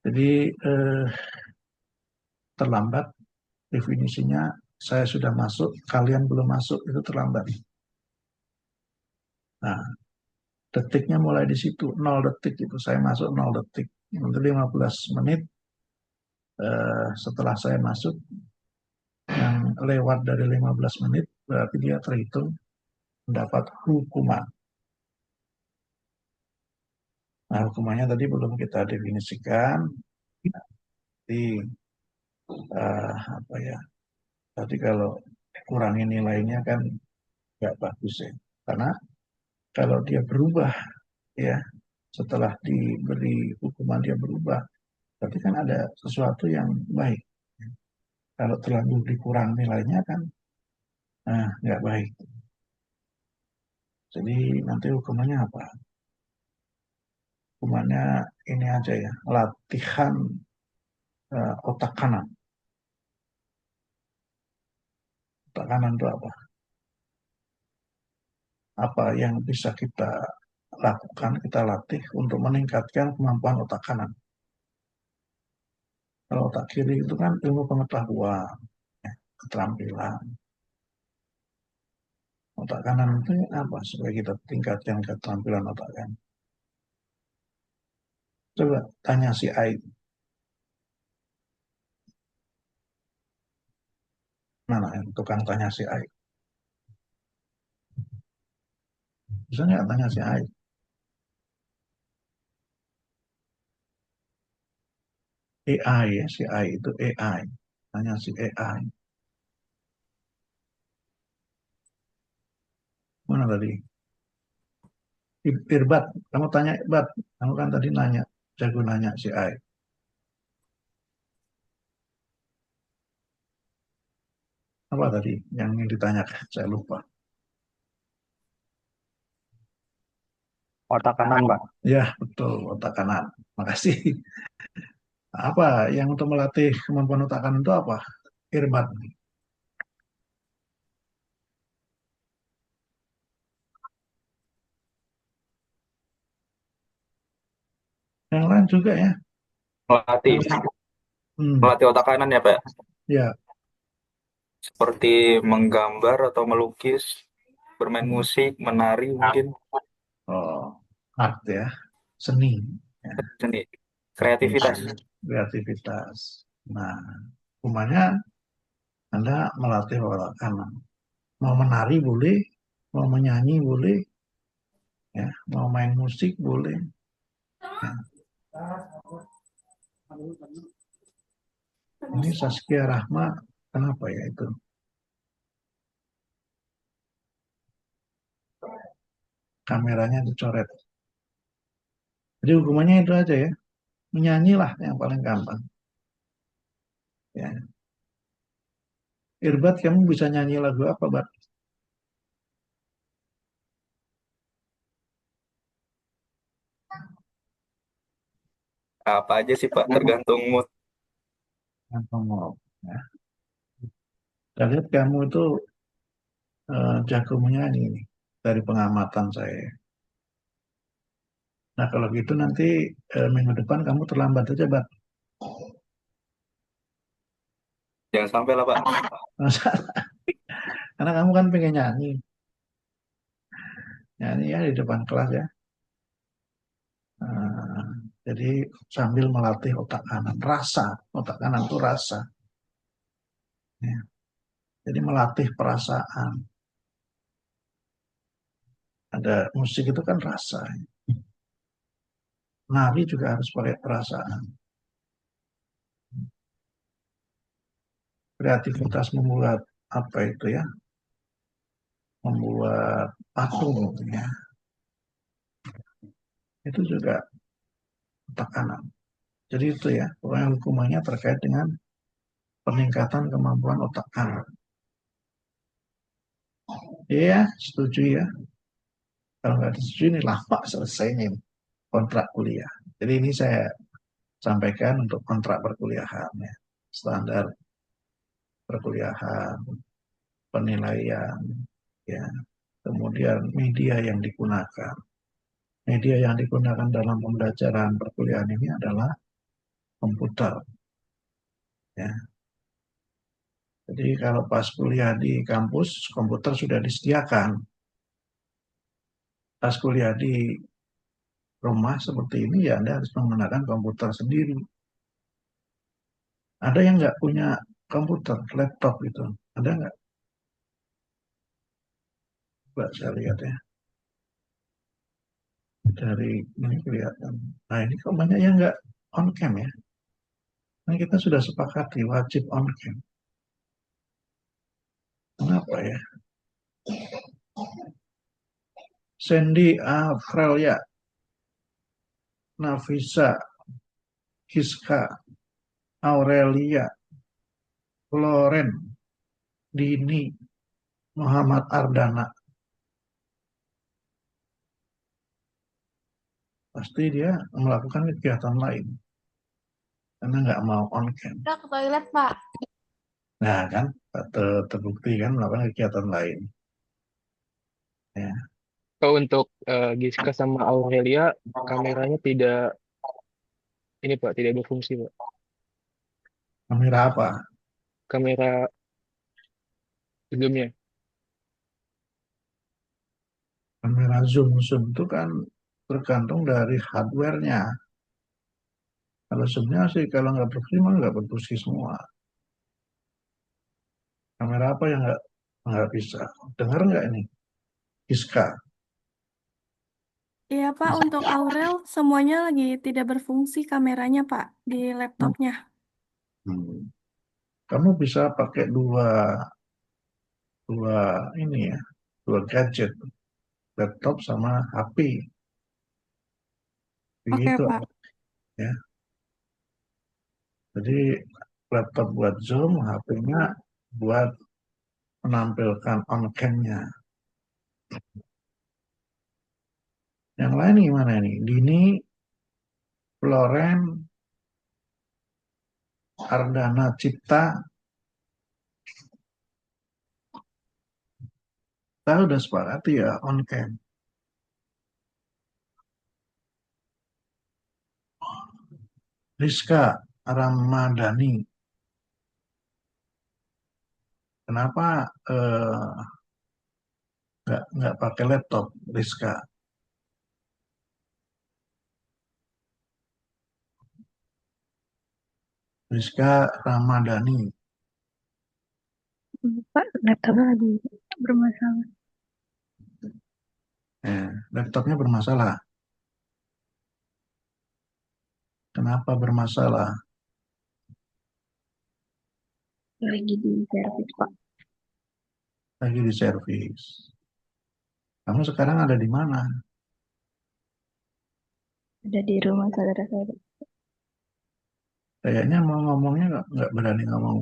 [SPEAKER 1] Jadi terlambat definisinya saya sudah masuk, kalian belum masuk, itu terlambat. Nah, detiknya mulai di situ, 0 detik itu saya masuk 0 detik. Nanti 15 menit setelah saya masuk, yang lewat dari 15 menit berarti dia terhitung mendapat hukuman. Nah, hukumannya tadi belum kita definisikan. Jadi apa ya? Tadi kalau kurangi nilainya kan nggak bagus ya. Karena kalau dia berubah ya setelah diberi hukuman dia berubah, berarti kan ada sesuatu yang baik. Kalau terlalu dikurang nilainya kan nggak baik. Jadi nanti hukumannya apa? Hukumannya ini aja ya, latihan otak kanan. Otak kanan itu apa? Apa yang bisa kita lakukan, kita latih untuk meningkatkan kemampuan otak kanan. Kalau otak kiri itu kan ilmu pengetahuan, ya, keterampilan. Otak kanan itu apa supaya kita tingkatkan keterampilan otak kanan? Coba tanya si Ai. Mana yang tukang tanya si Ai? Bisa nggak tanya si Ai? AI ya, si Ai itu AI. Tanya si AI. Mana tadi? Irbat, kamu tanya Irbat. Kamu kan tadi nanya, jago nanya si Ai. Apa tadi yang ingin ditanyakan? Saya lupa.
[SPEAKER 3] Otak kanan, Pak.
[SPEAKER 1] Ya, betul, otak kanan. Makasih. Apa yang untuk melatih kemampuan otak kanan itu apa? Irbat. Yang lain juga ya.
[SPEAKER 6] Melatih Melatih otak kanan ya, Pak?
[SPEAKER 1] Ya,
[SPEAKER 6] Seperti menggambar atau melukis, bermain musik, menari mungkin,
[SPEAKER 1] oh, art ya, seni, ya,
[SPEAKER 6] seni, kreativitas.
[SPEAKER 1] kreativitas. Nah, hukumannya Anda melatih otak kanan. Mau menari boleh, mau menyanyi boleh, ya, mau main musik boleh. Ya. Ini Saskia Rahma, kenapa ya itu? Kameranya dicoret. Jadi hukumannya itu aja ya, menyanyilah yang paling gampang. Ya. Irbat, kamu bisa nyanyi lagu apa, Bat?
[SPEAKER 6] Apa aja sih, Pak? Tergantung mood.
[SPEAKER 1] Yang kamu mau. Ya. Saya lihat kamu itu jago menyanyi nih, dari pengamatan saya. Nah kalau gitu nanti minggu depan kamu terlambat aja, Bat.
[SPEAKER 6] Jangan sampai lah, Pak.
[SPEAKER 1] Karena kamu kan pengen nyanyi. Nyanyi ya di depan kelas ya. Nah, jadi sambil melatih otak kanan. Rasa, otak kanan itu rasa. Ya. Jadi melatih perasaan. Ada musik itu kan rasa. Nari juga harus pakai perasaan. Kreativitas membuat apa itu ya? Membuat patung ya. Itu juga otak kanan. Jadi itu ya, pokoknya hukumannya terkait dengan peningkatan kemampuan otak kanan. Iya, setuju ya. Kalau nggak disetujui ini lama selesainya kontrak kuliah. Jadi ini saya sampaikan untuk kontrak perkuliahan ya. Standar perkuliahan, penilaian, ya. Kemudian media yang digunakan. Media yang digunakan dalam pembelajaran perkuliahan ini adalah komputer. Ya. Jadi kalau pas kuliah di kampus, komputer sudah disediakan. Pas kuliah di rumah seperti ini, ya Anda harus menggunakan komputer sendiri. Ada yang nggak punya komputer, laptop gitu. Ada nggak? Coba saya lihat ya. Dari ini kelihatan. Nah ini kok banyak yang nggak on cam ya. Nah kita sudah sepakati wajib on cam. Kenapa ya? Sandy Afrelia, Nafisa, Kiska, Aurelia, Loren, Dini, Muhammad Ardana. Pasti dia melakukan kegiatan lain. Karena nggak mau on cam.
[SPEAKER 2] Kita ke toilet, Pak.
[SPEAKER 1] Nah kan, terbukti kan melakukan kegiatan lain. Ya.
[SPEAKER 3] Oh, untuk Giska sama Aurelia, kameranya tidak ini Pak, tidak berfungsi Pak.
[SPEAKER 1] Kamera apa?
[SPEAKER 3] Kamera zoomnya.
[SPEAKER 1] Kamera zoom itu kan tergantung dari hardware-nya. Kalau zoomnya sih kalau nggak berfungsi mah nggak berfungsi semua. Kamera apa yang nggak bisa? Dengar nggak ini? Giska.
[SPEAKER 8] Iya Pak, untuk Aurel semuanya lagi tidak berfungsi kameranya Pak di laptopnya.
[SPEAKER 1] Hmm. Kamu bisa pakai dua ini ya, dua gadget, laptop sama HP.
[SPEAKER 8] Oke
[SPEAKER 1] Begitu
[SPEAKER 8] Pak.
[SPEAKER 1] ya. Jadi laptop buat Zoom, HP-nya buat menampilkan on cam-nya. Yang lain gimana nih? Dini, Floren, Ardana Cipta, kita udah sepakati ya on cam. Rizka, Ramadhani. Kenapa nggak pakai laptop, Rizka? Rizka Ramadhani.
[SPEAKER 9] Pak, laptopnya lagi bermasalah.
[SPEAKER 1] Laptopnya bermasalah. Kenapa bermasalah?
[SPEAKER 9] Lagi di servis, Pak.
[SPEAKER 1] Lagi di servis. Kamu sekarang ada di mana?
[SPEAKER 9] Ada di rumah saudara saya.
[SPEAKER 1] Kayaknya mau ngomongnya nggak berani ngomong.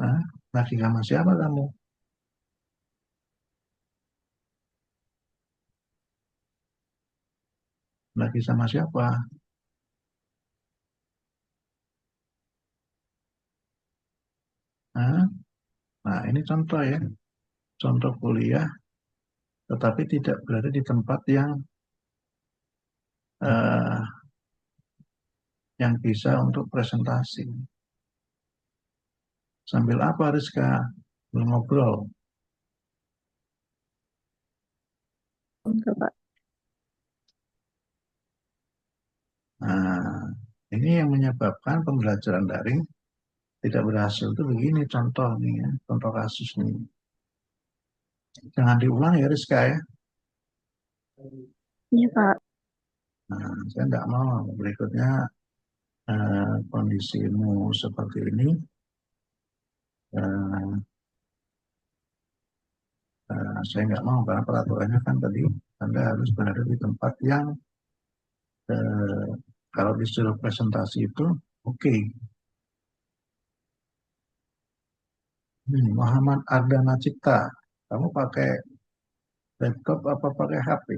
[SPEAKER 1] Nah, lagi sama siapa kamu? Lagi sama siapa? Nah, nah, ini contoh ya. Contoh kuliah, tetapi tidak berada di tempat eh, yang bisa untuk presentasi. Sambil apa, Rizka? Belum ngobrol.
[SPEAKER 9] Enggak, Pak.
[SPEAKER 1] Nah, ini yang menyebabkan pembelajaran daring tidak berhasil itu begini contoh nih ya, contoh kasus nih. Jangan diulang ya Rizka ya.
[SPEAKER 9] Iya, Pak.
[SPEAKER 1] Nah, saya tidak mau berikutnya kondisimu seperti ini. eh, saya nggak mau karena peraturannya kan tadi Anda harus berada di tempat yang eh, kalau disuruh presentasi itu oke. Muhammad Ardana Cipta, kamu pakai laptop apa pakai HP?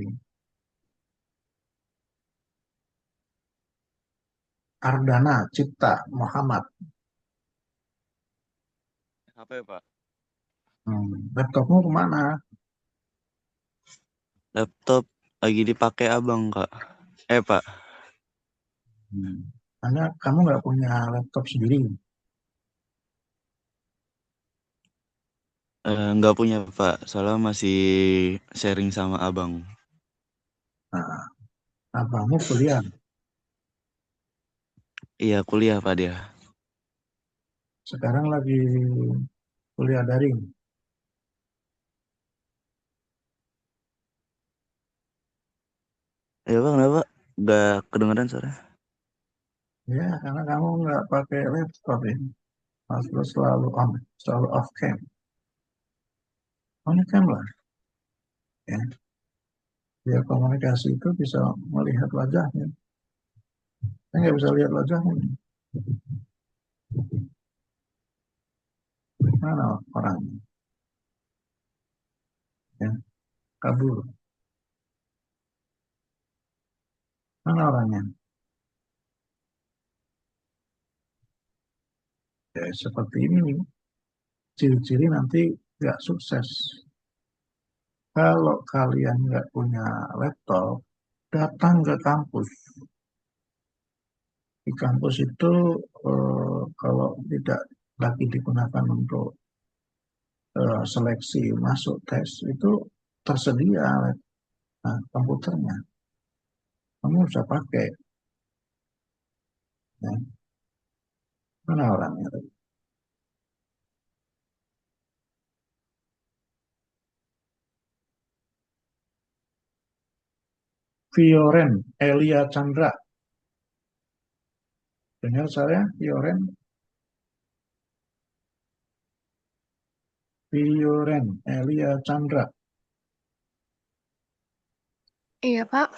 [SPEAKER 1] Ardana Cipta Muhammad.
[SPEAKER 10] HP, Pak.
[SPEAKER 1] Laptopmu kemana?
[SPEAKER 10] Laptop lagi dipakai abang, Kak. Pak.
[SPEAKER 1] Karena kamu nggak punya laptop sendiri.
[SPEAKER 10] Nggak punya, Pak. Soalnya masih sharing sama abang.
[SPEAKER 1] Nah, abangmu kuliah.
[SPEAKER 10] Iya, kuliah, Pak, dia.
[SPEAKER 1] Sekarang lagi kuliah daring.
[SPEAKER 10] Ya, Bang, kenapa? Nggak kedengeran suara.
[SPEAKER 1] Ya, karena kamu nggak pakai laptop ini. Mas selalu off cam. On cam lah. Ya. Biar komunikasi itu bisa melihat wajahnya. Saya nggak bisa lihat wajahnya. Mana orangnya? Ya, kabur. Mana orangnya? Ya, seperti ini nih. Ciri-ciri nanti nggak sukses. Kalau kalian nggak punya laptop, datang ke kampus. Di kampus itu kalau tidak lagi digunakan untuk seleksi masuk tes itu tersedia komputernya. Kamu bisa pakai. Ya. Mana orangnya? Fioren Elia Chandra. Dengar saya, Fioren? Fioren Elia Chandra.
[SPEAKER 11] Iya, Pak.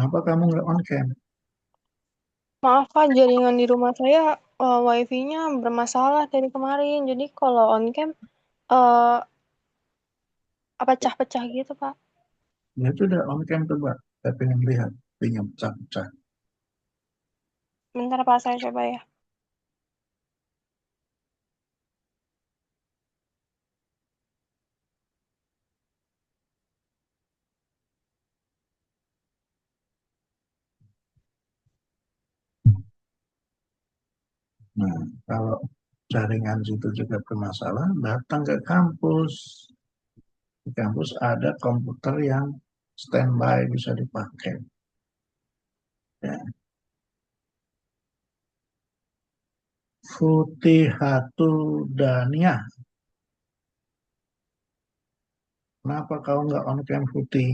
[SPEAKER 1] Kenapa kamu nggak on cam?
[SPEAKER 11] Maaf, Pak, jaringan di rumah saya wifi-nya bermasalah dari kemarin. Jadi kalau on cam eh pecah-pecah gitu, Pak.
[SPEAKER 1] Ya sudah on cam coba. Saya pengen lihat. Pengen pecah-pecah.
[SPEAKER 11] Bentar, Pak, saya coba ya.
[SPEAKER 1] Nah, kalau jaringan situ juga bermasalah, datang ke kampus. Di kampus ada komputer yang standby bisa dipakai. Ya. Futihatu Dania. Kenapa kau nggak on cam Futi?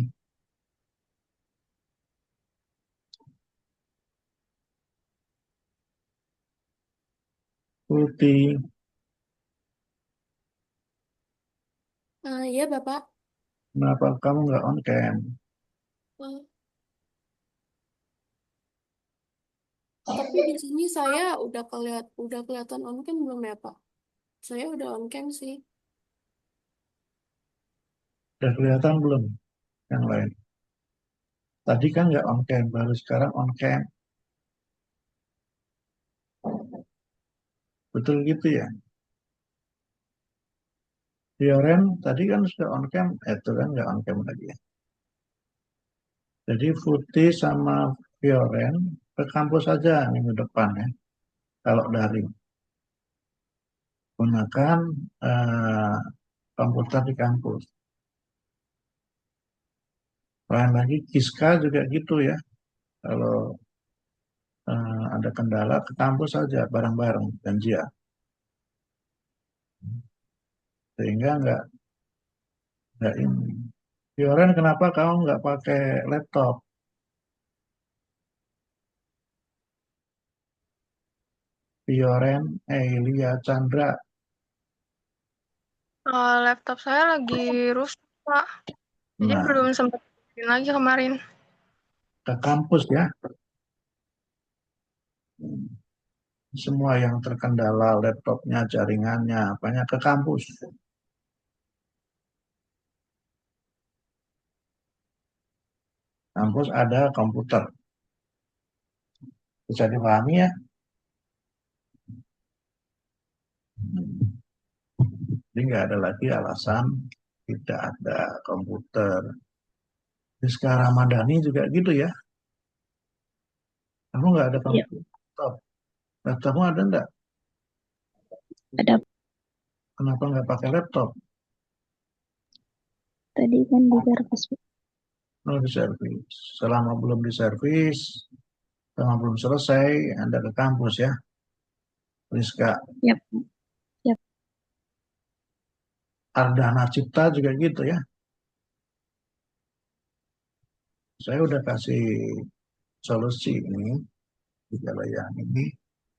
[SPEAKER 1] Futi,
[SPEAKER 8] Iya, Bapak.
[SPEAKER 1] kenapa kamu nggak on cam?
[SPEAKER 8] Eh, Tapi di sini saya udah kelihatan on cam belum ya, Pak? Saya udah on cam sih.
[SPEAKER 1] Udah kelihatan belum yang lain? Tadi kan nggak on cam, baru sekarang on cam. Betul gitu ya? Fioren tadi kan sudah on cam, itu kan nggak on cam lagi ya. Jadi Futi sama Fioren ke kampus saja minggu depan ya. Kalau daring, gunakan komputer di kampus. Lain lagi Kiska juga gitu ya. Kalau ada kendala ke kampus saja bareng-bareng janjian. Sehingga nggak ini. Fioren kenapa kamu nggak pakai laptop? Fioren Elia Chandra.
[SPEAKER 11] Laptop saya lagi rusak, Pak. Jadi
[SPEAKER 1] Nah,
[SPEAKER 11] belum sempat bikin lagi kemarin.
[SPEAKER 1] ke kampus ya. Semua yang terkendala laptopnya, jaringannya, apanya ke kampus. Kampus ada komputer. Bisa dipahami ya? Jadi nggak ada lagi alasan tidak ada komputer. Rizka Ramadhani juga gitu ya. Kamu nggak ada
[SPEAKER 9] Iya,
[SPEAKER 1] laptop. Laptopmu ada nggak?
[SPEAKER 9] ada
[SPEAKER 1] Kenapa nggak pakai laptop?
[SPEAKER 9] tadi kan di servis.
[SPEAKER 1] Oh, di servis. Selama belum di servis, selama belum selesai, Anda ke kampus ya. Rizka
[SPEAKER 9] Yap, yap.
[SPEAKER 1] Ardana Cipta juga gitu ya. Saya udah kasih solusi ini, gejala yang ini,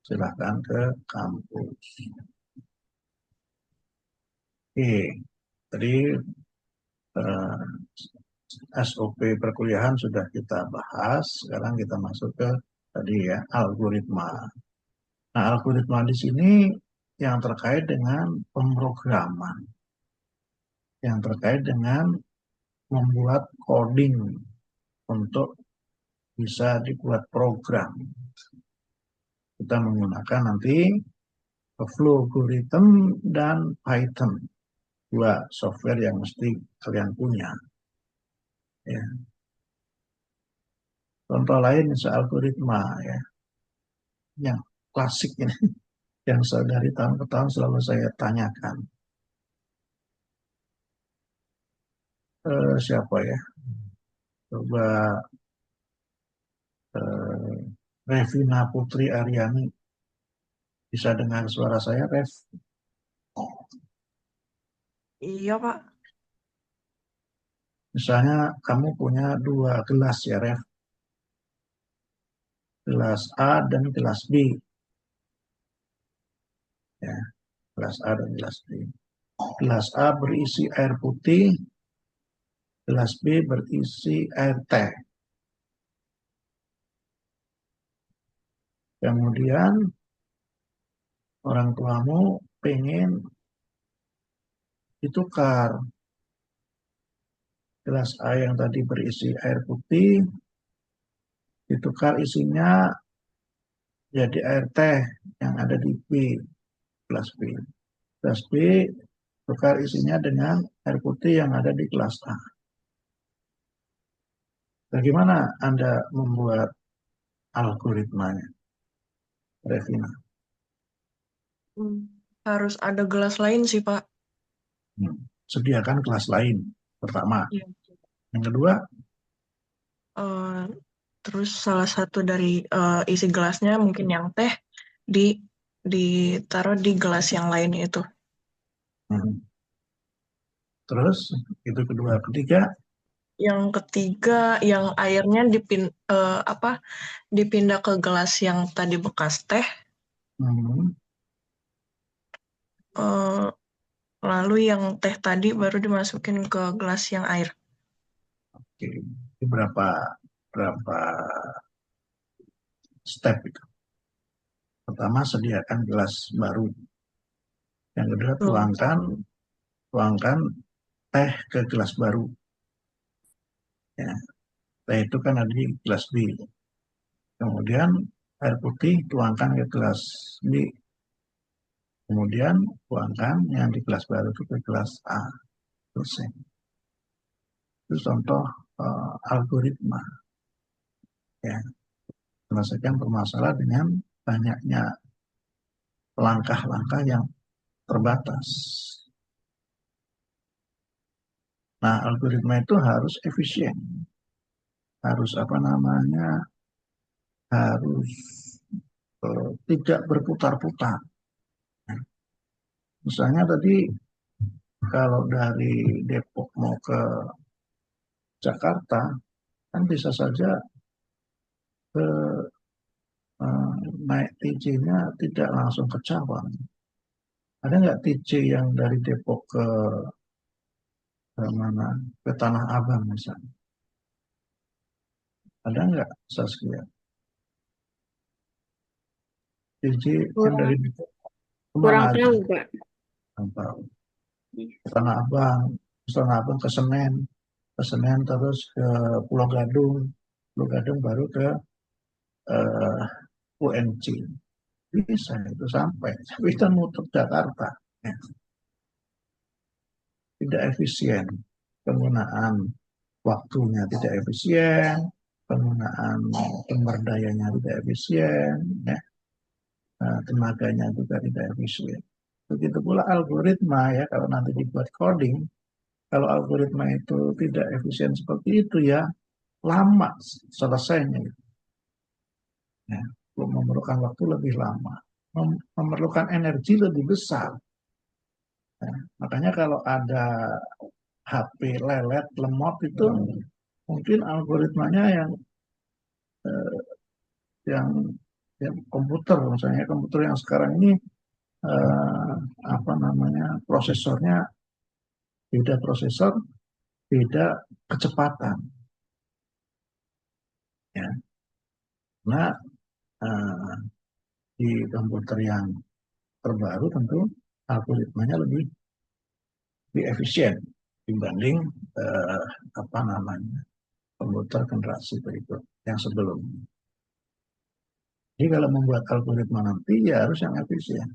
[SPEAKER 1] silahkan ke kampus. Oke, tadi SOP perkuliahan sudah kita bahas, sekarang kita masuk ke tadi ya, algoritma. Nah, algoritma di sini yang terkait dengan pemrograman, yang terkait dengan membuat coding untuk bisa dibuat program. Kita menggunakan nanti Flowgorithm dan Python, dua software yang mesti kalian punya. Ya. Contoh lain misalnya algoritma ya, yang klasik ini, yang dari tahun ke tahun selalu saya tanyakan. Siapa ya? Coba Revina Putri Aryani. Bisa dengar suara saya, Rev?
[SPEAKER 12] Iya, Pak.
[SPEAKER 1] Misalnya kamu punya dua gelas ya, Rev. Gelas A dan gelas B. Ya, gelas A dan gelas B. Gelas A berisi air putih, gelas B berisi air teh. Kemudian orang tuamu pengen ditukar gelas A yang tadi berisi air putih, ditukar isinya jadi air teh yang ada di B, gelas B. Gelas B tukar isinya dengan air putih yang ada di gelas A. Bagaimana Anda membuat algoritmanya, Revina?
[SPEAKER 12] Harus ada gelas lain sih, Pak.
[SPEAKER 1] Sediakan kelas lain pertama.
[SPEAKER 12] Iya.
[SPEAKER 1] Yang kedua,
[SPEAKER 12] Terus salah satu dari isi gelasnya mungkin yang teh ditaruh di gelas yang lain itu.
[SPEAKER 1] terus itu kedua. Ketiga,
[SPEAKER 12] Yang ketiga, yang airnya dipindah ke gelas yang tadi bekas teh. Lalu yang teh tadi baru dimasukin ke gelas yang air.
[SPEAKER 1] oke, itu berapa step itu. Pertama, sediakan gelas baru. Yang kedua, tuangkan teh ke gelas baru. Ya, teh itu kan ada di gelas B. Kemudian air putih tuangkan ke gelas B. Kemudian tuangkan yang di gelas baru itu ke gelas A. Selesai. Itu contoh algoritma. Ya, menyelesaikan permasalahan dengan banyaknya langkah-langkah yang terbatas. Nah, algoritma itu harus efisien, harus harus tidak berputar-putar. Misalnya tadi kalau dari Depok mau ke Jakarta, kan bisa saja naik TJ-nya tidak langsung ke Cawang. Ada nggak TJ yang dari Depok ke Tanah Abang misalnya? Ada nggak, Saskia? TJ yang dari Depok
[SPEAKER 7] Kurang
[SPEAKER 1] kemana aja?
[SPEAKER 7] tahu, Pak.
[SPEAKER 1] Kurang tahu. Tanah Abang ke Senen terus ke Pulau Gadung baru ke UNC. Bisa itu sampai, tapi kita muter Jakarta. Ya. Tidak efisien, penggunaan waktunya tidak efisien, penggunaan sumber dayanya tidak efisien, ya. Tenaganya juga tidak efisien. Begitu pula algoritma, ya, kalau nanti dibuat coding, kalau algoritma itu tidak efisien seperti itu, ya lama selesainya. Ya, memerlukan waktu lebih lama, memerlukan energi lebih besar. Ya, makanya kalau ada HP lelet, lemot itu mungkin algoritmanya yang komputer, misalnya komputer yang sekarang ini prosesornya beda prosesor, beda kecepatan. Ya. Nah, di komputer yang terbaru tentu algoritmanya lebih efisien dibanding komputer generasi berikut yang sebelumnya. Jadi kalau membuat algoritma nanti ya harus yang efisien.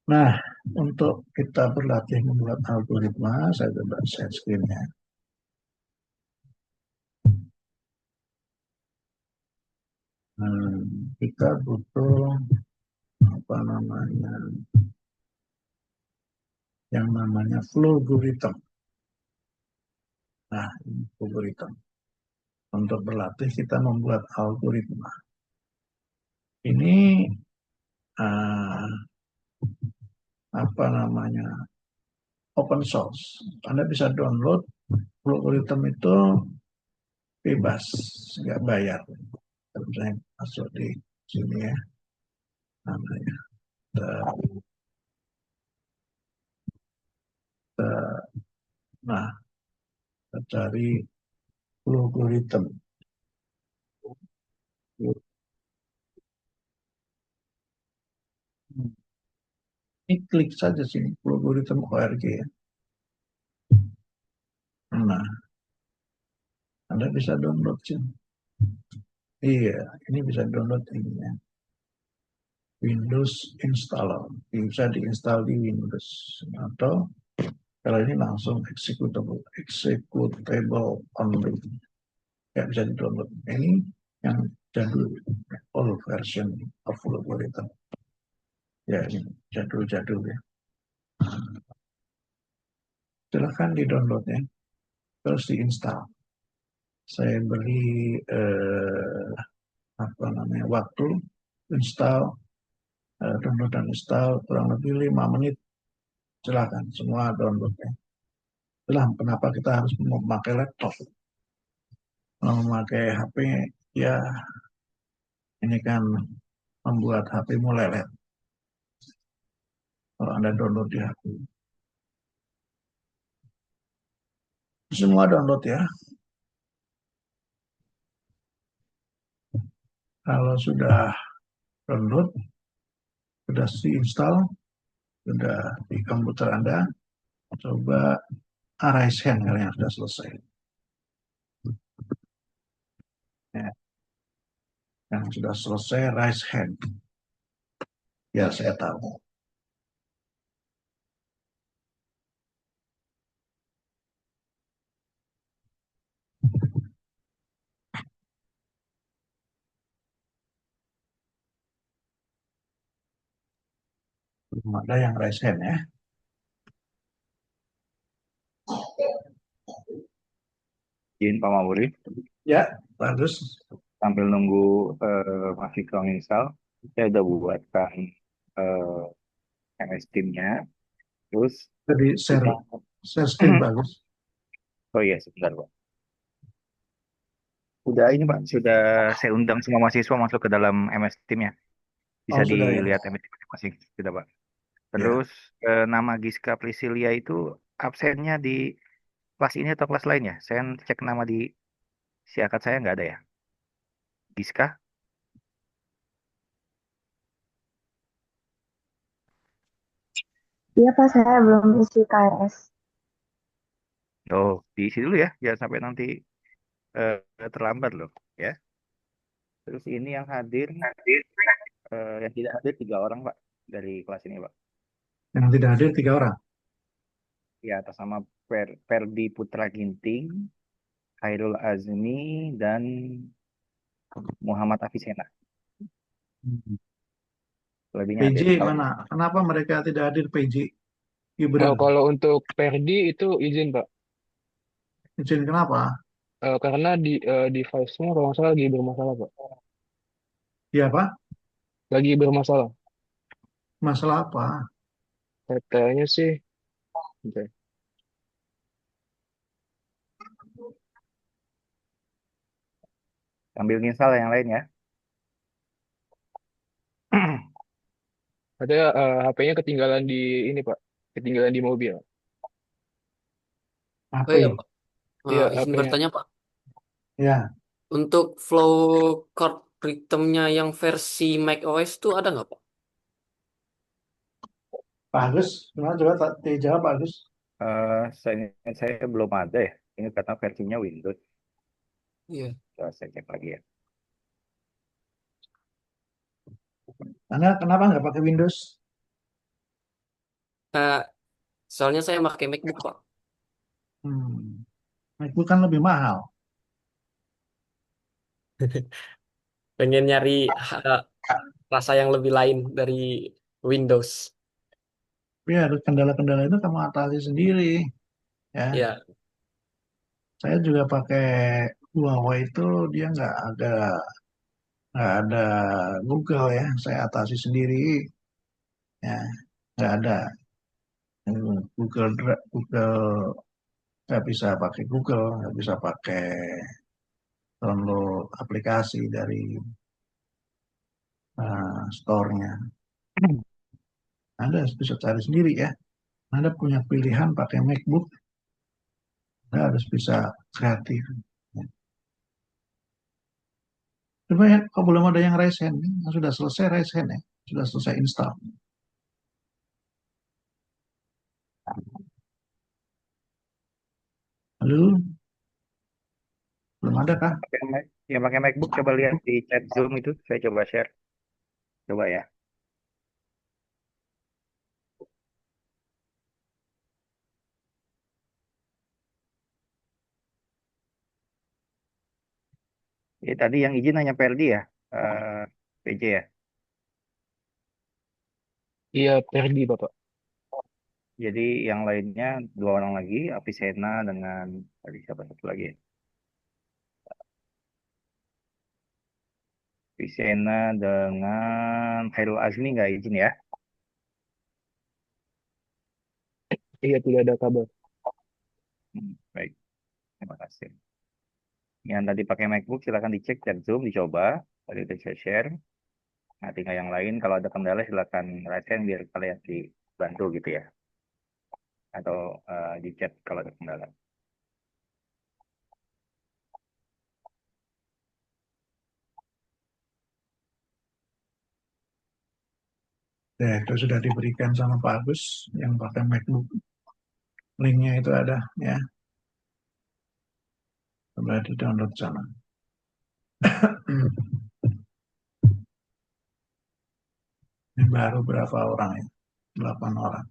[SPEAKER 1] Nah, untuk kita berlatih membuat algoritma, saya coba share screen-nya. Kita butuh yang namanya flowgorithm. Nah, ini flowgorithm. Untuk berlatih kita membuat algoritma. Ini open source. Anda bisa download flowgorithm itu bebas, nggak bayar. Saya masuk di sini, ya, namanya. Nah, kita cari flowgorithm. Ini klik saja sini, flowgorithm.org, ya. Nah, Anda bisa download sini. Iya, ini bisa download ini, ya. Windows installer, bisa diinstal di Windows, atau kalau ini langsung executable only, ya bisa di download. Ini yang jadul, old version of algorithm. Ya, ini jadul-jadul ya. Silahkan di-download ya, terus diinstal. Saya beri waktu install, download dan install kurang lebih 5 menit. Silakan semua download ya. Itulah kenapa kita harus memakai laptop. Kalau memakai HP ya ini kan membuat HP-mu lelet. Kalau Anda download di HP. Semua download ya. Kalau sudah download, sudah diinstal, sudah di komputer Anda, coba raise hand kalau yang sudah selesai. Ya. Yang sudah selesai raise hand. Ya, saya tahu. Belum ada yang raise hand ya.
[SPEAKER 13] Izin Pak Mawuri,
[SPEAKER 1] Ya, bagus.
[SPEAKER 13] sambil nunggu Mas Fikron install, saya udah buatkan MS Team-nya. Terus
[SPEAKER 1] Jadi share screen bagus.
[SPEAKER 13] oh iya sebentar Pak. Udah ini Pak, sudah saya undang semua mahasiswa masuk ke dalam MS Team-nya. Bisa
[SPEAKER 1] Oh, sudah ya.
[SPEAKER 13] dilihat MS Team masing-masing, sudah Pak.
[SPEAKER 1] Ya.
[SPEAKER 13] Terus nama Giska Prisilia itu absennya di kelas ini atau kelas lainnya? Saya cek nama di siakat saya nggak ada ya. Giska?
[SPEAKER 9] Iya Pak, saya belum isi KRS.
[SPEAKER 13] Oh, diisi dulu ya, jangan sampai nanti terlambat loh, ya. Terus ini yang hadir, yang tidak hadir 3 orang Pak dari kelas ini Pak.
[SPEAKER 1] Yang tidak hadir 3 orang.
[SPEAKER 13] Ya, atas nama Ferdi Putra Ginting, Khairul Azmi, dan Muhammad Afisena. Lebihnya
[SPEAKER 1] PJ
[SPEAKER 13] hadir.
[SPEAKER 1] mana? Kenapa mereka tidak hadir PJ? Gibran.
[SPEAKER 3] Kalau untuk Perdi itu izin Pak.
[SPEAKER 1] Izin kenapa?
[SPEAKER 3] Karena di device-nya kalau nggak salah lagi bermasalah Pak.
[SPEAKER 1] Iya Pak?
[SPEAKER 3] Lagi bermasalah.
[SPEAKER 1] Masalah apa?
[SPEAKER 3] Katanya sih. Oke.
[SPEAKER 13] Sambil nginstal yang lain ya.
[SPEAKER 3] Katanya HP-nya ketinggalan di ini Pak. Ketinggalan di mobil.
[SPEAKER 1] HP.
[SPEAKER 14] Oh iya, Pak.
[SPEAKER 3] Iya,
[SPEAKER 14] Izin
[SPEAKER 3] HP-nya.
[SPEAKER 14] bertanya, Pak.
[SPEAKER 1] Ya.
[SPEAKER 14] Untuk flow chord rhythm-nya yang versi macOS itu ada nggak, Pak?
[SPEAKER 1] Bagus. Gimana coba dijawab bagus.
[SPEAKER 13] Saya belum ada ya. Ini karena versinya Windows.
[SPEAKER 14] Iya.
[SPEAKER 13] Coba saya cek lagi ya.
[SPEAKER 1] Anda kenapa nggak pakai Windows?
[SPEAKER 14] Soalnya saya pakai MacBook, Pak.
[SPEAKER 1] MacBook kan lebih mahal.
[SPEAKER 14] Pengen nyari rasa yang lebih lain dari Windows.
[SPEAKER 1] Ya, kendala-kendala itu kamu atasi sendiri. Ya.
[SPEAKER 14] Iya.
[SPEAKER 1] Saya juga pakai Huawei itu dia nggak ada Google ya. Saya atasi sendiri. Ya, nggak ada Google nggak bisa pakai Google, nggak bisa pakai download aplikasi dari store-nya. Anda bisa cari sendiri ya. Anda punya pilihan pakai MacBook, Anda harus bisa kreatif. Coba ya, kalau belum ada yang raise hand, yang sudah selesai raise hand ya, sudah selesai install. Halo, belum ada kah?
[SPEAKER 13] Yang pakai MacBook coba lihat di chat Zoom itu, saya coba share. Coba ya. Tadi yang izin hanya Perdi ya, PJ ya.
[SPEAKER 3] Iya, Perdi, Bapak.
[SPEAKER 13] Jadi yang lainnya 2 orang lagi, Avicenna dengan tadi siapa satu lagi ya? Avicenna dengan Khairul Azmi nggak izin ya?
[SPEAKER 3] Iya, tidak ada kabar.
[SPEAKER 13] Baik, terima kasih. Yang tadi pakai MacBook silakan dicek chat Zoom, dicoba. Tadi udah saya share. Nah, tinggal yang lain kalau ada kendala silakan rasain biar kalian dibantu gitu ya. Atau di chat kalau ada kendala.
[SPEAKER 1] Ya, itu sudah diberikan sama Pak Agus yang pakai MacBook. Linknya itu ada ya. Coba di download sana. Ini baru berapa orang ya? 8 orang.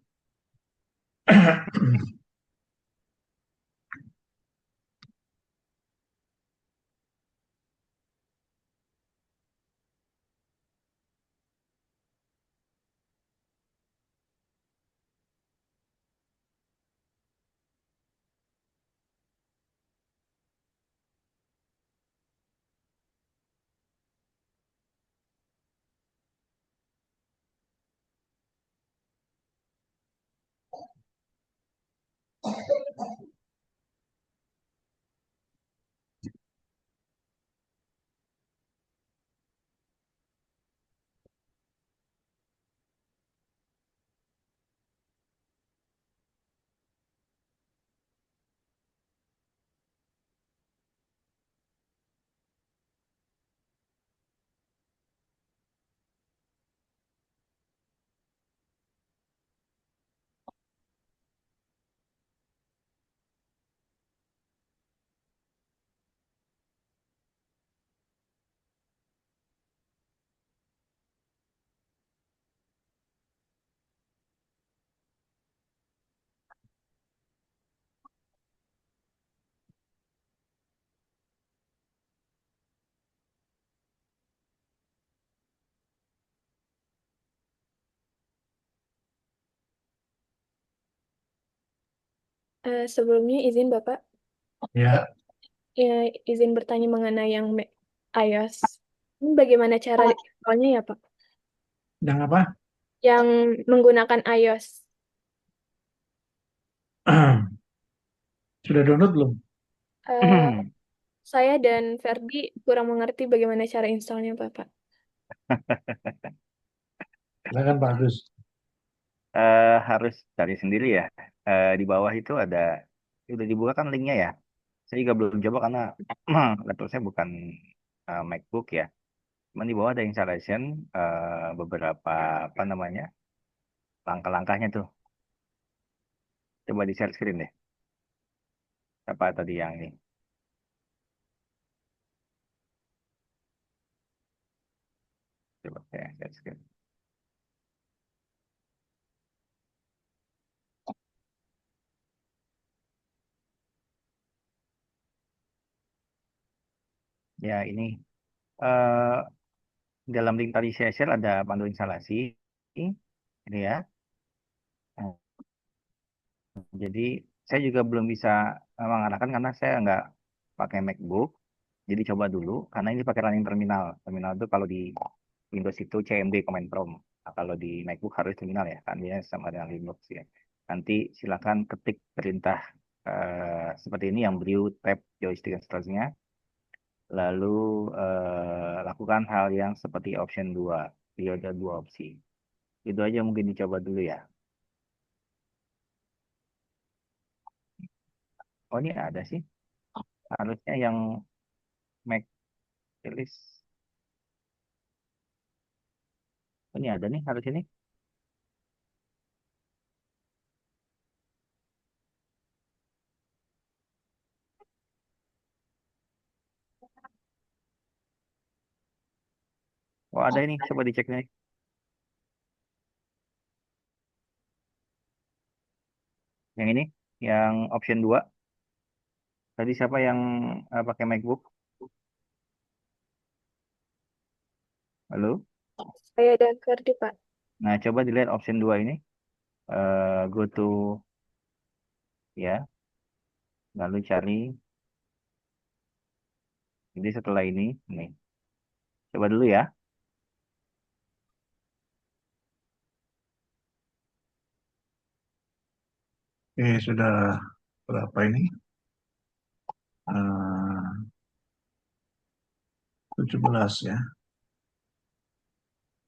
[SPEAKER 8] Sebelumnya izin Bapak,
[SPEAKER 1] Ya,
[SPEAKER 8] izin bertanya mengenai yang iOS. Ini bagaimana cara installnya ya Pak?
[SPEAKER 1] yang apa?
[SPEAKER 8] Yang menggunakan iOS.
[SPEAKER 1] Sudah download belum?
[SPEAKER 8] Eh, saya dan Ferdi kurang mengerti bagaimana cara installnya Bapak.
[SPEAKER 1] Silakan Pak Agus.
[SPEAKER 13] Harus cari sendiri ya. Di bawah itu ada, udah dibuka kan linknya ya. Saya juga belum coba karena laptop saya bukan MacBook ya. Cuman di bawah ada installation, beberapa apa namanya langkah-langkahnya tuh. Coba di share screen deh. Apa tadi yang ini? Coba saya share screen. Ya ini eh dalam link tadi saya share ada panduan instalasi. Ini ya. Nah, jadi saya juga belum bisa mengarahkan karena saya nggak pakai MacBook. Jadi coba dulu karena ini pakai running terminal. Terminal itu kalau di Windows itu CMD Command Prompt. Nah, kalau di MacBook harus terminal ya, kan dia sama dengan Linux ya. Nanti silakan ketik perintah seperti ini yang brew, tab, joystick dan seterusnya. Lalu lakukan hal yang seperti option 2. Dia ada 2 opsi. Itu aja mungkin dicoba dulu ya. Oh ini ada sih. Harusnya yang Mac rilis. Oh, ini ada nih harus ini. Oh ada ini, coba dicek nih. Yang ini, yang option 2. Tadi siapa yang pakai MacBook? Halo?
[SPEAKER 11] Saya dan Ferdi, Pak.
[SPEAKER 13] Nah, coba dilihat option 2 ini. Go to, ya, lalu cari. Jadi setelah ini, nih. Coba dulu ya.
[SPEAKER 1] Oke, sudah berapa ini? 17 ya,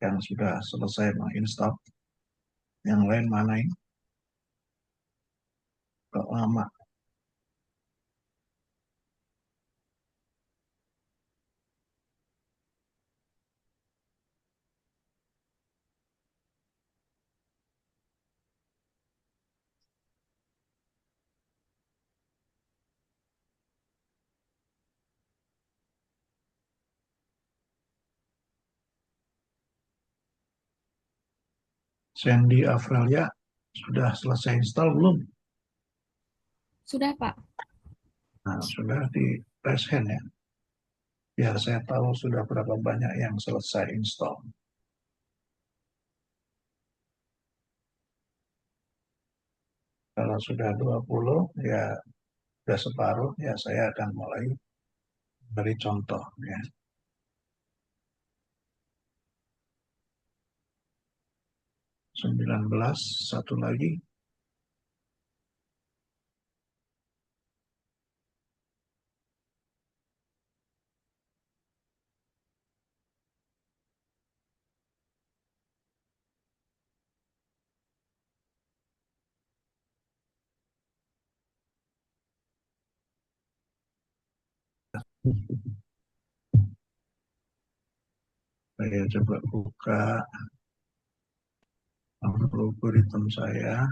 [SPEAKER 1] yang sudah selesai menginstall. Yang lain mana ini? Kok lama? Sandy Avralia sudah selesai install belum?
[SPEAKER 8] Sudah, Pak.
[SPEAKER 1] Nah, sudah di raise hand ya. Biar saya tahu sudah berapa banyak yang selesai install. Kalau sudah 20, ya sudah separuh, ya saya akan mulai beri contoh ya. 19, satu lagi. Saya coba buka algoritma saya.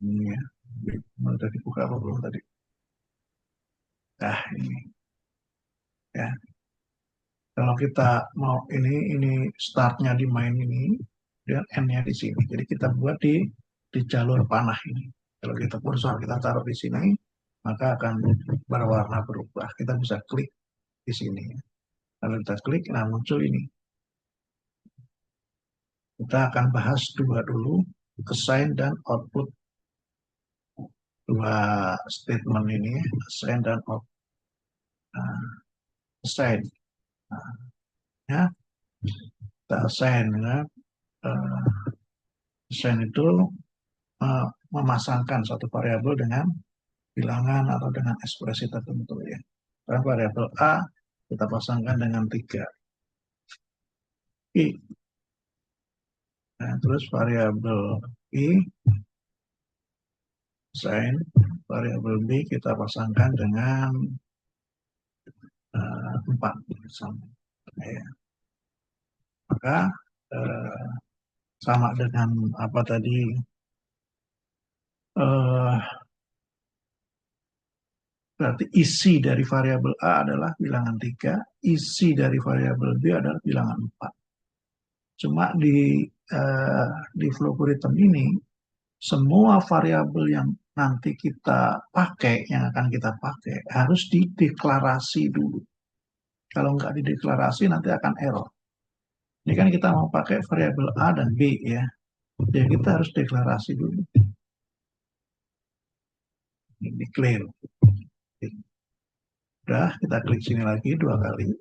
[SPEAKER 1] Ini ya. Mau tadi buka apa belum tadi? Nah, ini. Ya. Kalau kita mau ini startnya di main ini, dan end-nya di sini. Jadi kita buat di jalur panah ini. Kalau kita kursor kita taruh di sini, maka akan berwarna berubah. Kita bisa klik di sini. Kalau kita klik, nah muncul ini. Kita akan bahas dua dulu, assign dan output. Dua statement ini, assign dan output. Assign. Nah, ya, kita assign ya. Assign itu memasangkan satu variabel dengan bilangan atau dengan ekspresi tertentu ya. Dan variabel A kita pasangkan dengan 3 I. Nah, terus variabel I assign, variabel B kita pasangkan dengan 4 misalnya. Ya. Maka sama dengan apa tadi berarti isi dari variabel A adalah bilangan 3, isi dari variabel B adalah bilangan 4. Cuma di flow-algorithm ini semua variabel yang nanti kita pakai, yang akan kita pakai harus dideklarasi dulu. Kalau nggak dideklarasi nanti akan error. Ini kan kita mau pakai variabel A dan B ya. Jadi kita harus deklarasi dulu. Ini declare. Udah, kita klik sini lagi 2 kali.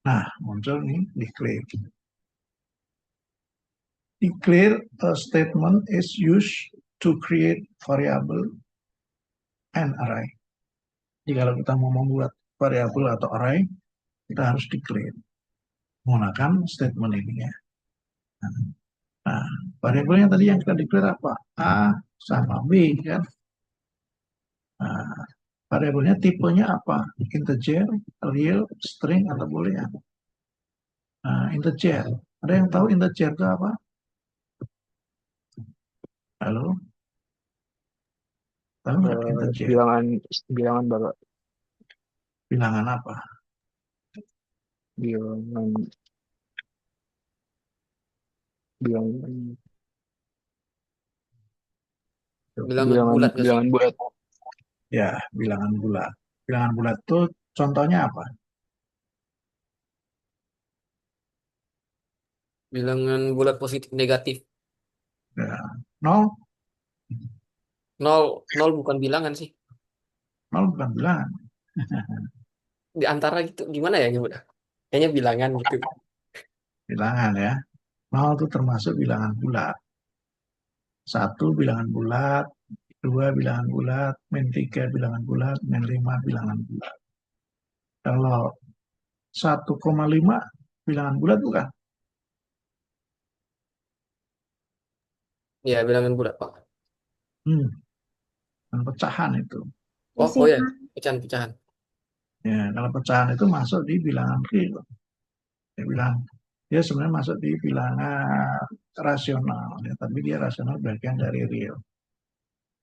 [SPEAKER 1] Nah, muncul nih declare. Declare a statement is used to create variable and array. Jadi kalau kita mau membuat variabel atau array, kita harus declare. Menggunakan statement ini ya. Nah, variabelnya tadi yang kita declare apa? A sama B kan. Nah, variabelnya tipenya apa? Integer, real, string, atau boolean. Nah, integer. Ada yang tahu integer itu apa? Halo? Tahu nggak integer?
[SPEAKER 3] Bilangan Bapak.
[SPEAKER 1] Bilangan apa?
[SPEAKER 3] Bilangan
[SPEAKER 14] bulat nggak sih?
[SPEAKER 3] bilangan bulat.
[SPEAKER 1] Ya, bilangan bulat. Bilangan bulat itu contohnya apa?
[SPEAKER 14] Bilangan bulat positif negatif.
[SPEAKER 1] Ya. 0,
[SPEAKER 14] 0 bukan bilangan sih.
[SPEAKER 1] 0 bukan bilangan.
[SPEAKER 14] Di antara gitu. Gimana ya udah? Kayaknya bilangan gitu.
[SPEAKER 1] Bilangan ya. 0 itu termasuk bilangan bulat. 1 bilangan bulat, 2 bilangan bulat, min 3 bilangan bulat, min 5 bilangan bulat. Kalau 1,5 bilangan bulat bukan?
[SPEAKER 14] Ya, bilangan bulat, Pak.
[SPEAKER 1] Dan pecahan itu.
[SPEAKER 14] Oh ya, pecahan-pecahan.
[SPEAKER 1] Ya, kalau pecahan itu masuk di bilangan real. Dia sebenarnya masuk di bilangan rasional, ya, tapi dia rasional bagian dari real.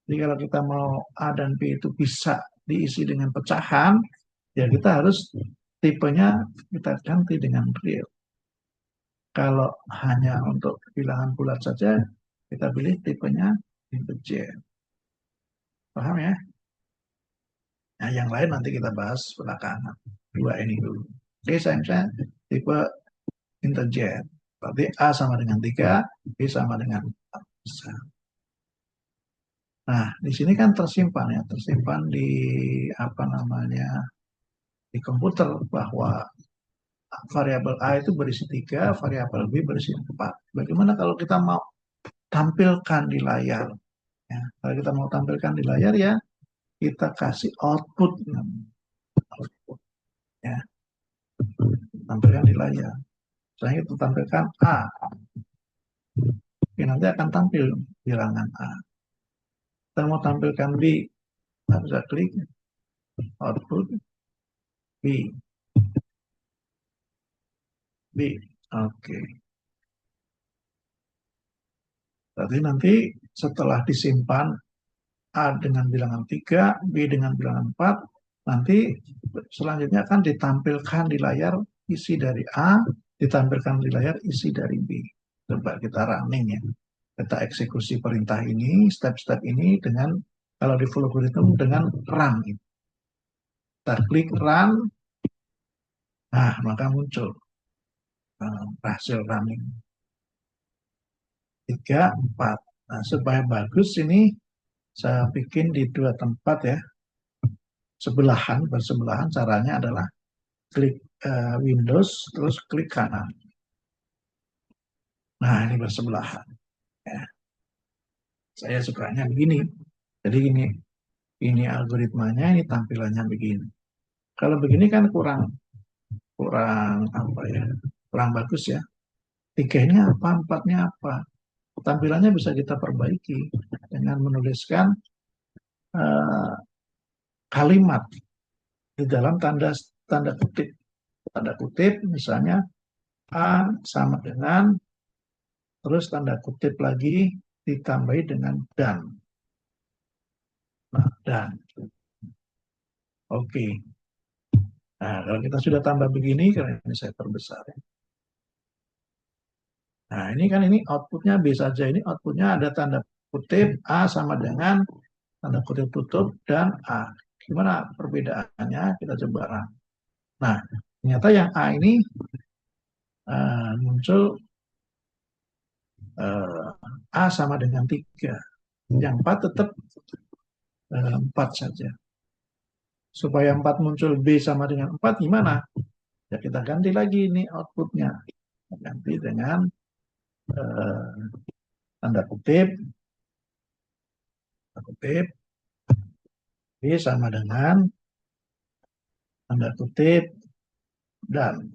[SPEAKER 1] Jadi kalau kita mau A dan B itu bisa diisi dengan pecahan, ya kita harus tipenya kita ganti dengan real. Kalau hanya untuk bilangan bulat saja, kita pilih tipenya integer. Paham ya? Nah, yang lain nanti kita bahas belakangan. 2 ini dulu. Oke, saya tipe integer. Berarti A sama dengan 3, B sama dengan 4 besar. Nah, di sini kan tersimpan ya, tersimpan di di komputer bahwa variabel A itu berisi 3, variabel B berisi 4. Bagaimana kalau kita mau tampilkan di layar? Ya, kalau kita mau tampilkan di layar ya, kita kasih output. Ya, tampilkan di layar. Misalnya kita tampilkan A. Oke, nanti akan tampil bilangan A. Kita mau tampilkan B. Kita bisa klik output B. Oke. Berarti nanti setelah disimpan A dengan bilangan 3, B dengan bilangan 4, nanti selanjutnya akan ditampilkan di layar isi dari A, ditampilkan di layar isi dari B. Coba kita running ya. Kita eksekusi perintah ini, step-step ini dengan, kalau di full algorithm dengan run. Kita klik run, nah maka muncul hasil running. 3, 4. Nah, supaya bagus ini saya bikin di 2 tempat ya. Bersebelahan caranya adalah klik Windows terus klik kanan. Nah, ini bersebelahan. Ya. Saya sukanya begini. Jadi ini algoritmanya, ini tampilannya begini. Kalau begini kan kurang bagus ya. 3-nya apa, 4-nya apa. Tampilannya bisa kita perbaiki dengan menuliskan kalimat di dalam tanda kutip. Tanda kutip misalnya A sama dengan, terus tanda kutip lagi ditambahi dengan dan. Nah, dan. Oke. Nah, kalau kita sudah tambah begini, karena ini saya perbesar ya. Nah, ini outputnya B saja. Ini outputnya ada tanda kutip A sama dengan tanda kutip tutup dan A. Gimana perbedaannya? Kita coba. Nah, ternyata yang A ini muncul A sama dengan 3. Yang 4 tetap 4 saja. Supaya 4 muncul B sama dengan 4 gimana? Ya kita ganti lagi ini outputnya. Ganti dengan tanda kutip B sama dengan tanda kutip dan.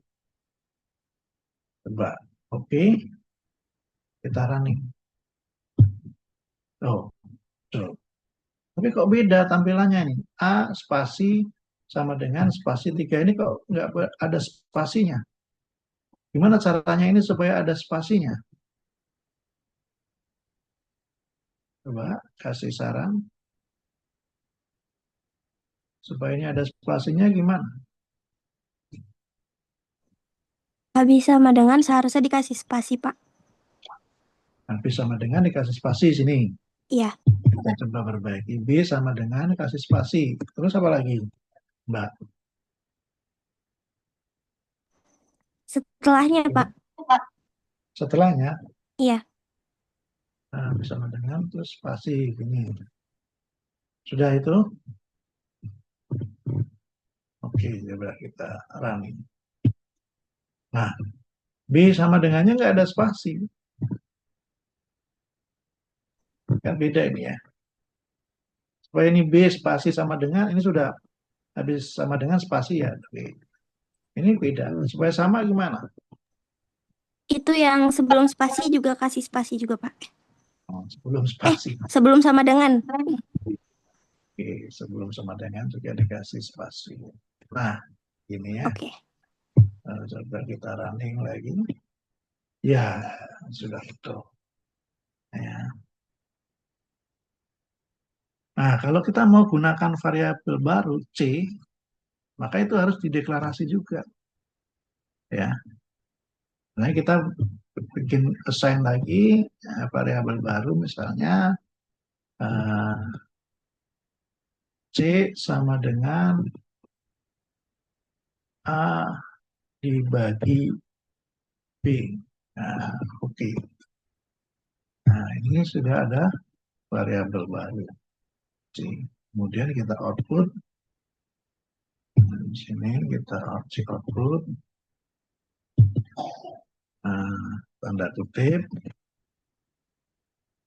[SPEAKER 1] Coba, oke. Kita running. Tapi kok beda tampilannya ini? A spasi sama dengan spasi 3 ini kok nggak ada spasinya? Gimana caranya ini supaya ada spasinya? Coba kasih saran. Supaya ini ada spasinya gimana?
[SPEAKER 15] Habis sama dengan seharusnya dikasih spasi, Pak.
[SPEAKER 1] Habis sama dengan dikasih spasi sini.
[SPEAKER 15] Iya.
[SPEAKER 1] Kita coba perbaiki. B sama dengan dikasih spasi. Terus apa lagi, Mbak?
[SPEAKER 15] Setelahnya, Pak.
[SPEAKER 1] Setelahnya
[SPEAKER 15] Iya.
[SPEAKER 1] bersama dengan terus spasi gini. Sudah itu? Oke, coba kita running. Nah, B sama dengannya nggak ada spasi. Kan beda ini ya. Supaya ini B spasi sama dengan, ini sudah habis sama dengan spasi ya. B. Ini beda. Supaya sama gimana?
[SPEAKER 15] Itu yang sebelum spasi juga kasih spasi juga, Pak.
[SPEAKER 1] Oh, sebelum spasi.
[SPEAKER 15] Sebelum sama dengan.
[SPEAKER 1] Oke, sebelum sama dengan juga dikasih spasi. Nah, ini ya.
[SPEAKER 15] Oke.
[SPEAKER 1] Coba kita running lagi. Ya, sudah betul. Ya. Nah, kalau kita mau gunakan variabel baru C, maka itu harus dideklarasi juga. Ya. Nah, kita bikin assign lagi variabel baru, misalnya C sama dengan A dibagi B. Nah, oke. Nah, ini sudah ada variabel baru C. Kemudian kita output. Di sini kita output. Tanda kutip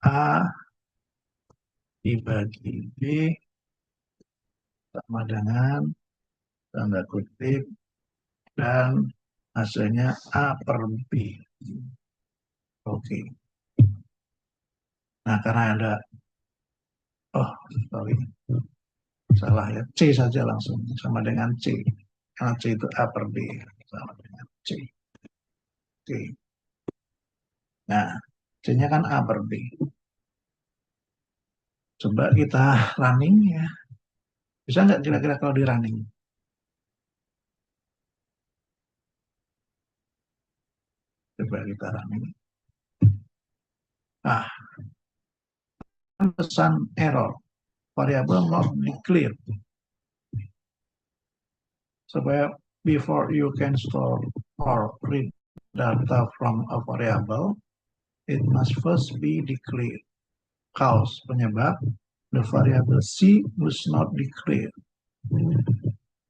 [SPEAKER 1] A dibagi B sama dengan tanda kutip dan hasilnya A per B. Oke. Nah, karena ada salah ya, C saja langsung sama dengan C. Karena C itu A per B sama dengan C. Oke. Nah, C-nya kan A per B. Coba kita running ya. Bisa nggak kira-kira kalau di running? Coba kita running. Pesan error. Variable not declared. Supaya before you can store or read data from a variable, it must first be declared. Cause, penyebab, the variable C was not declared.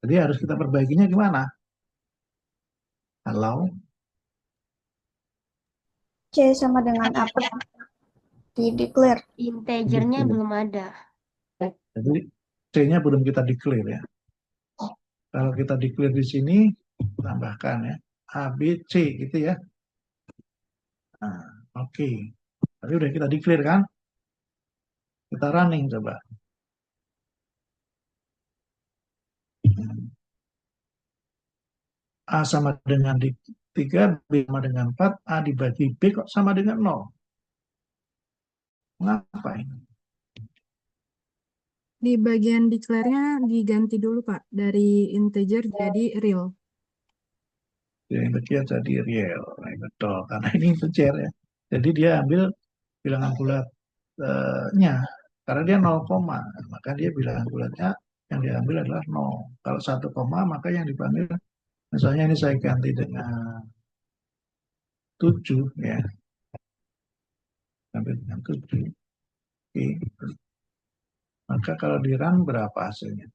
[SPEAKER 1] Jadi harus kita perbaikinya gimana? Kalau
[SPEAKER 9] C sama dengan apa? Di declare.
[SPEAKER 5] Integernya belum ada.
[SPEAKER 1] Jadi C-nya belum kita declare ya. Kalau kita declare di sini, tambahkan ya. A, B, C gitu ya. Nah, oke. Tadi udah kita declare kan? Kita running coba. A sama dengan 3, B sama dengan 4, A dibagi B kok sama dengan 0. Ngapain?
[SPEAKER 4] Di bagian declare-nya diganti dulu, Pak. Dari integer jadi real.
[SPEAKER 1] Yang integer jadi real. Nah, betul. Karena ini integer ya. Jadi dia ambil bilangan bulatnya. Karena dia 0, maka dia bilangan bulatnya yang diambil adalah 0. Kalau 1, maka yang dipanggil, misalnya ini saya ganti dengan 7 ya. Sampai dengan 7. Oke. Maka kalau di run berapa hasilnya?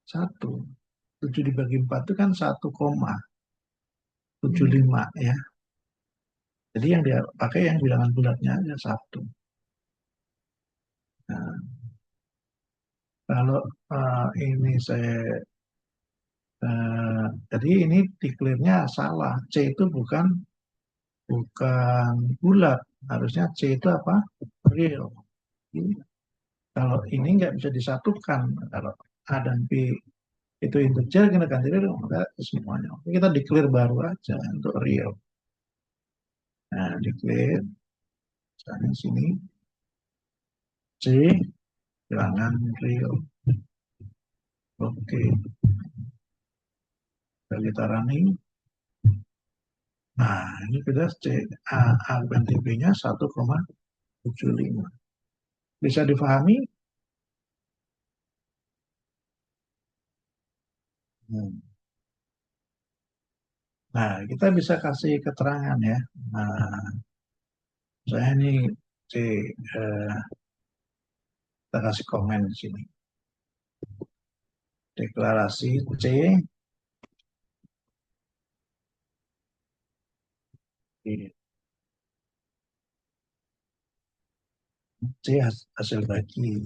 [SPEAKER 1] 1. 7 dibagi 4 itu kan 1,75 ya. Jadi yang dia pakai yang bilangan bulatnya aja 1. Nah, kalau ini saya jadi ini declare-nya salah. C itu bukan bulat. Harusnya C itu apa? Real. Kalau ini nggak bisa disatukan. Kalau A dan B itu integer, kita ganti real, maka semuanya. Kita declare baru aja untuk real. Nah, declare. Misalnya sini. C, bilangan real. Oke. Kita running. Nah, ini kita C, A dan B-nya 1,75. Bisa difahami? Nah, kita bisa kasih keterangan ya. Nah, saya ini C, kita kasih komen di sini. Deklarasi C, C hasil bagi.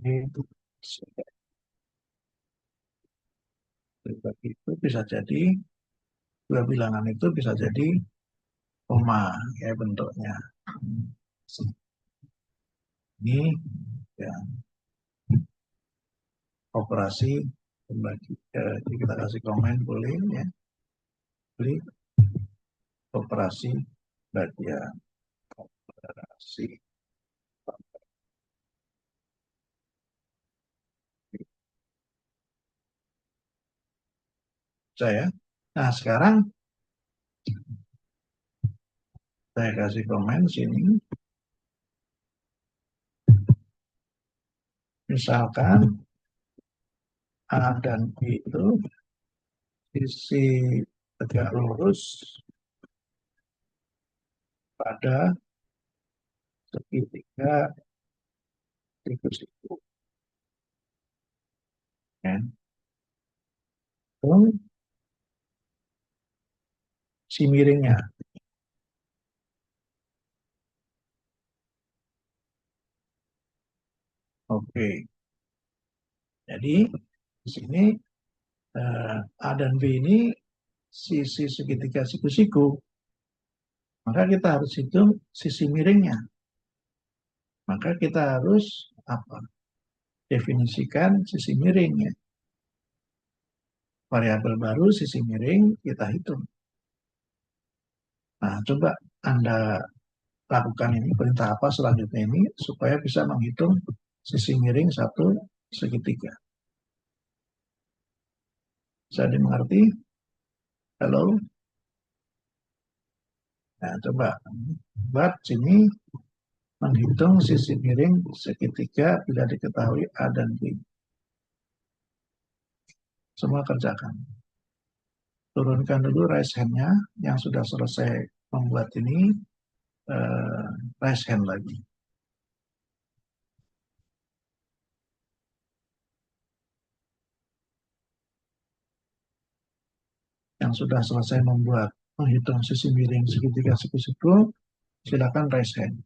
[SPEAKER 1] Itu hasil bagi itu bisa jadi, dua bilangan itu bisa jadi koma ya bentuknya. Ini ya operasi pembagi. Kita kasih komen boleh ya. Klik operasi bagian operasi. Saya. Nah, sekarang saya kasih komen sini. Misalkan A dan B itu sisi tegak lurus pada segitiga siku-siku. Ya. Si miringnya. Oke. Jadi di sini A dan B ini sisi segitiga siku-siku. Maka kita harus hitung sisi miringnya. Maka kita harus apa? Definisikan sisi miringnya. Variabel baru sisi miring kita hitung. Nah, coba Anda lakukan ini, perintah apa selanjutnya ini, supaya bisa menghitung sisi miring satu segitiga. Bisa dimengerti? Halo? Nah, coba buat sini menghitung sisi miring segitiga bila diketahui A dan B. Semua kerjakan. Turunkan dulu raise hand-nya yang sudah selesai membuat ini, raise hand lagi. Yang sudah selesai menghitung sisi miring segitiga siku-siku, silakan raise hand.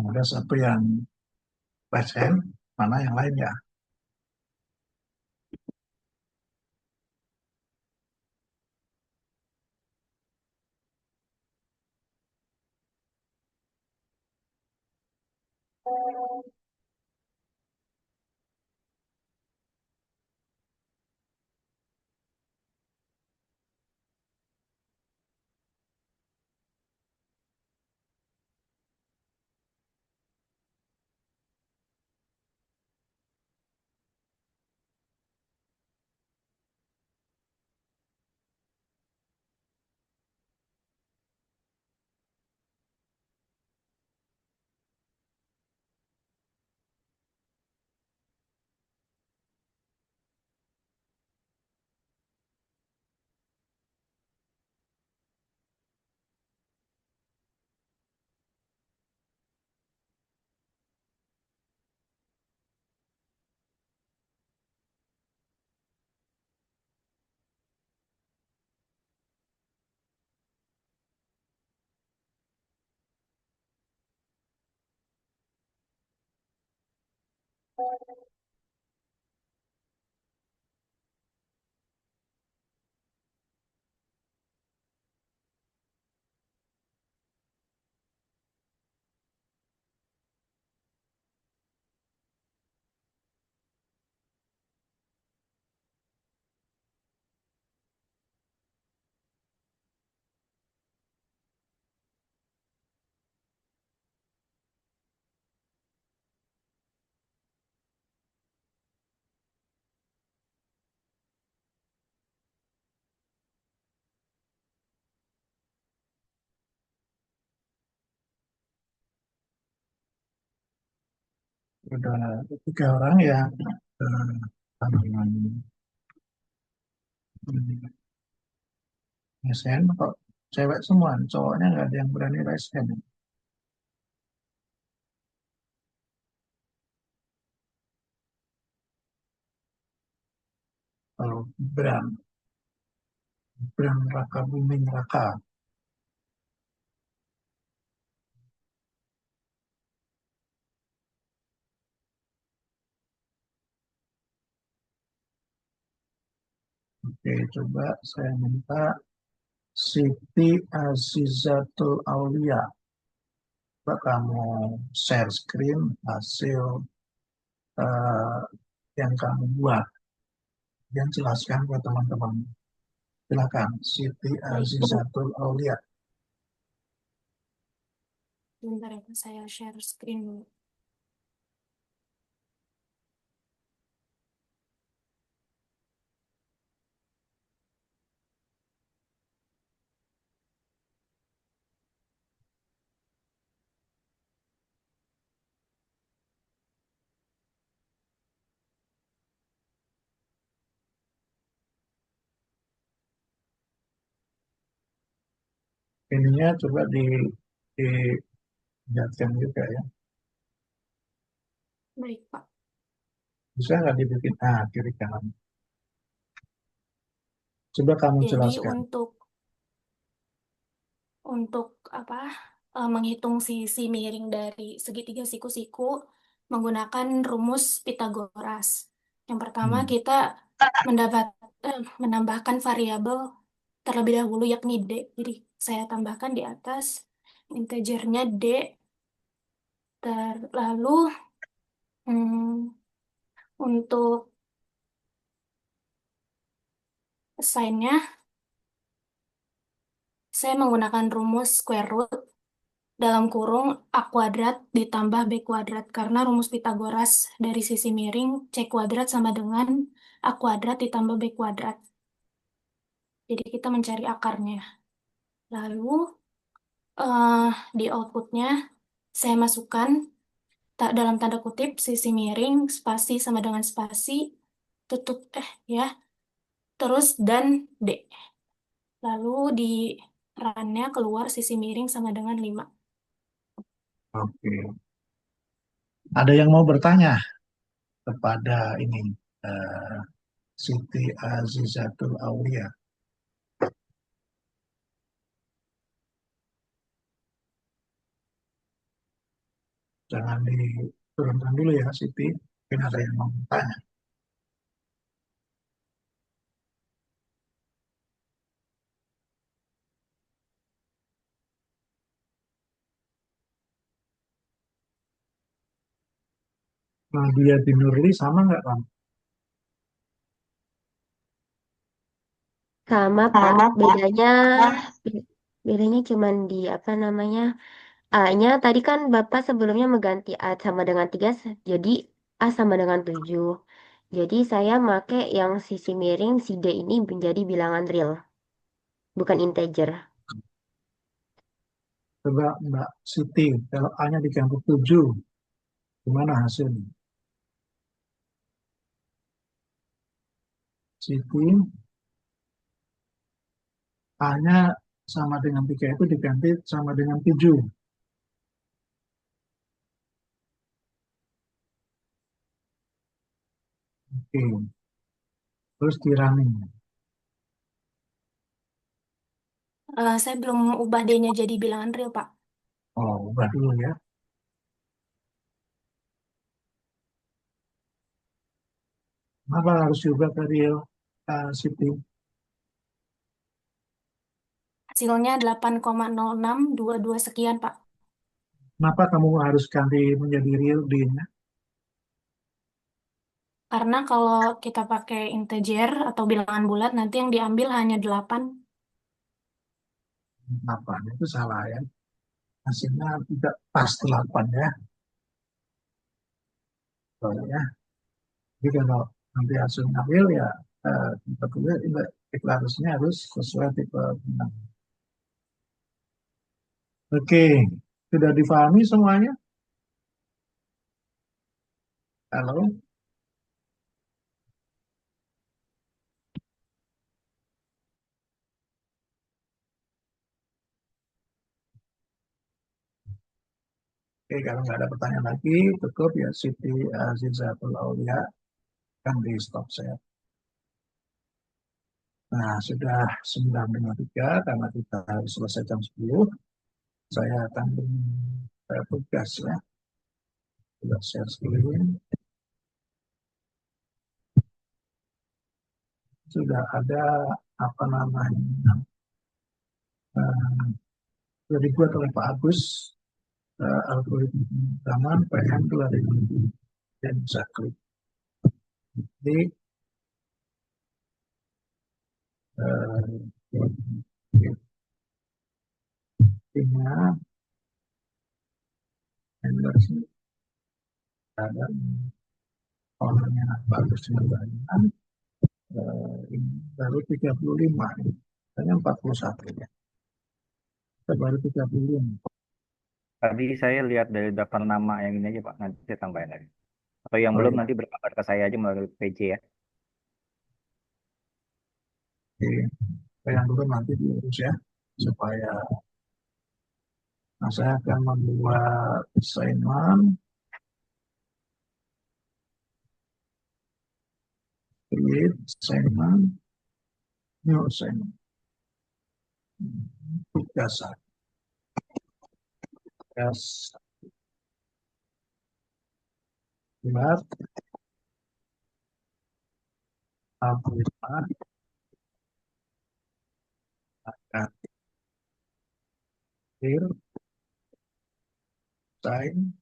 [SPEAKER 1] Ada satu yang left hand, mana yang lain ya? Udah 3 orang yang apa namanya, raise hand kok cewek semua, cowoknya nggak ada yang berani raise hand. Kalau Bram Raka Buming Raka. Oke, coba saya minta Siti Azizatul Aulia. Coba kamu share screen hasil eh, yang kamu buat dan jelaskan ke teman-teman. Silakan, Siti Azizatul Aulia.
[SPEAKER 8] Bentar ya, Pak, saya share screen dulu.
[SPEAKER 1] Ininya coba dilihatkan juga ya.
[SPEAKER 8] Baik, Pak.
[SPEAKER 1] Bisa nggak dibikin kiri kanan? Coba kamu
[SPEAKER 8] Jadi
[SPEAKER 1] jelaskan.
[SPEAKER 8] untuk menghitung sisi miring dari segitiga siku-siku menggunakan rumus Pitagoras. Yang pertama kita menambahkan variabel terlebih dahulu yakni D. Jadi saya tambahkan di atas integernya D. Lalu untuk sign-nya saya menggunakan rumus square root dalam kurung A kuadrat ditambah B kuadrat, karena rumus Pitagoras dari sisi miring C kuadrat sama dengan A kuadrat ditambah B kuadrat. Jadi kita mencari akarnya. Lalu di outputnya saya masukkan dalam tanda kutip sisi miring spasi sama dengan spasi tutup terus dan D. Lalu di run-nya keluar sisi miring sama dengan 5.
[SPEAKER 1] Oke. Ada yang mau bertanya kepada ini Siti Azizatul Aulia? Jangan diturunkan dulu ya, Siti. Mungkin ada yang mau tanya. Nah, dia di Nurli sama nggak, Ram?
[SPEAKER 5] Sama Pak, bedanya cuman di apa namanya A-nya tadi kan Bapak sebelumnya mengganti A sama dengan 3, jadi A sama dengan 7. Jadi saya make yang sisi miring si D ini menjadi bilangan real, bukan integer.
[SPEAKER 1] Coba Mbak Siti, kalau A-nya diganti 7, gimana hasilnya? Siti, A-nya sama dengan 3 itu diganti sama dengan 7. Oke, terus di running.
[SPEAKER 8] Saya belum ubah D-nya jadi bilangan real, Pak.
[SPEAKER 1] Oh, ubah dulu ya. Kenapa harus diubah ke real, Siti?
[SPEAKER 8] Hasilnya 8,0622 sekian, Pak.
[SPEAKER 1] Kenapa kamu harus ganti menjadi real D-nya?
[SPEAKER 8] Karena kalau kita pakai integer atau bilangan bulat, nanti yang diambil hanya 8.
[SPEAKER 1] Kenapa? Itu salah ya. Hasilnya tidak pas 8 ya. Oh, ya. Jadi kalau nanti hasilnya real ya, tentunya deklarasinya harus sesuai tipe bintang. Oke, sudah difahami semuanya? Halo? Oke, kalau nggak ada pertanyaan lagi, cukup ya Siti Azizatul Aulia kan di stop saya. Nah, sudah 9:53 karena kita harus selesai jam 10. Saya akan tugas ya. Sudah share screen. Sudah ada apa namanya, sudah dibuat oleh Pak Agus, algoritma pemrograman PM 2000 dan bisa klik. Jadi timnya endorse ada orangnya Pak Agus Nurbayan, ini baru 35 ini. Hanya 41 ya. Kita baru 35.
[SPEAKER 13] Tadi saya lihat dari daftar nama yang ini aja Pak, nanti saya tambahin lagi. Atau yang
[SPEAKER 1] Oh,
[SPEAKER 13] belum
[SPEAKER 1] iya.
[SPEAKER 13] nanti berkabar ke saya aja melalui PJ ya.
[SPEAKER 1] Oke, yang dulu nanti diurus ya, supaya saya akan membuat assignment, create assignment, new assignment, tugas buat aplikasi akan sign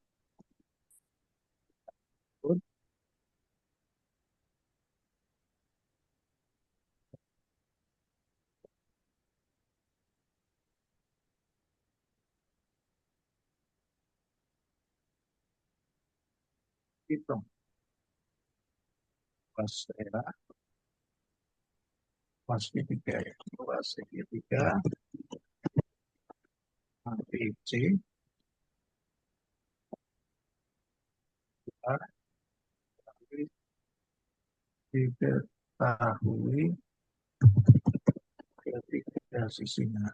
[SPEAKER 1] hitung pas era pas ketiga ya, pas ketiga nanti C diketahui ketika sisinya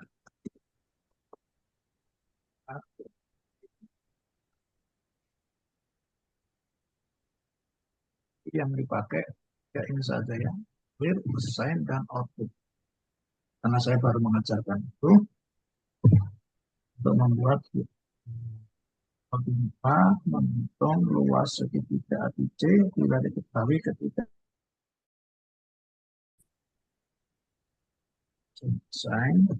[SPEAKER 1] yang dipakai ya ini saja ya, clear, assign, dan output. Karena saya baru mengajarkan itu untuk membuat Lima, menghitung luas segitiga ABC bila diketahui ketika selesai.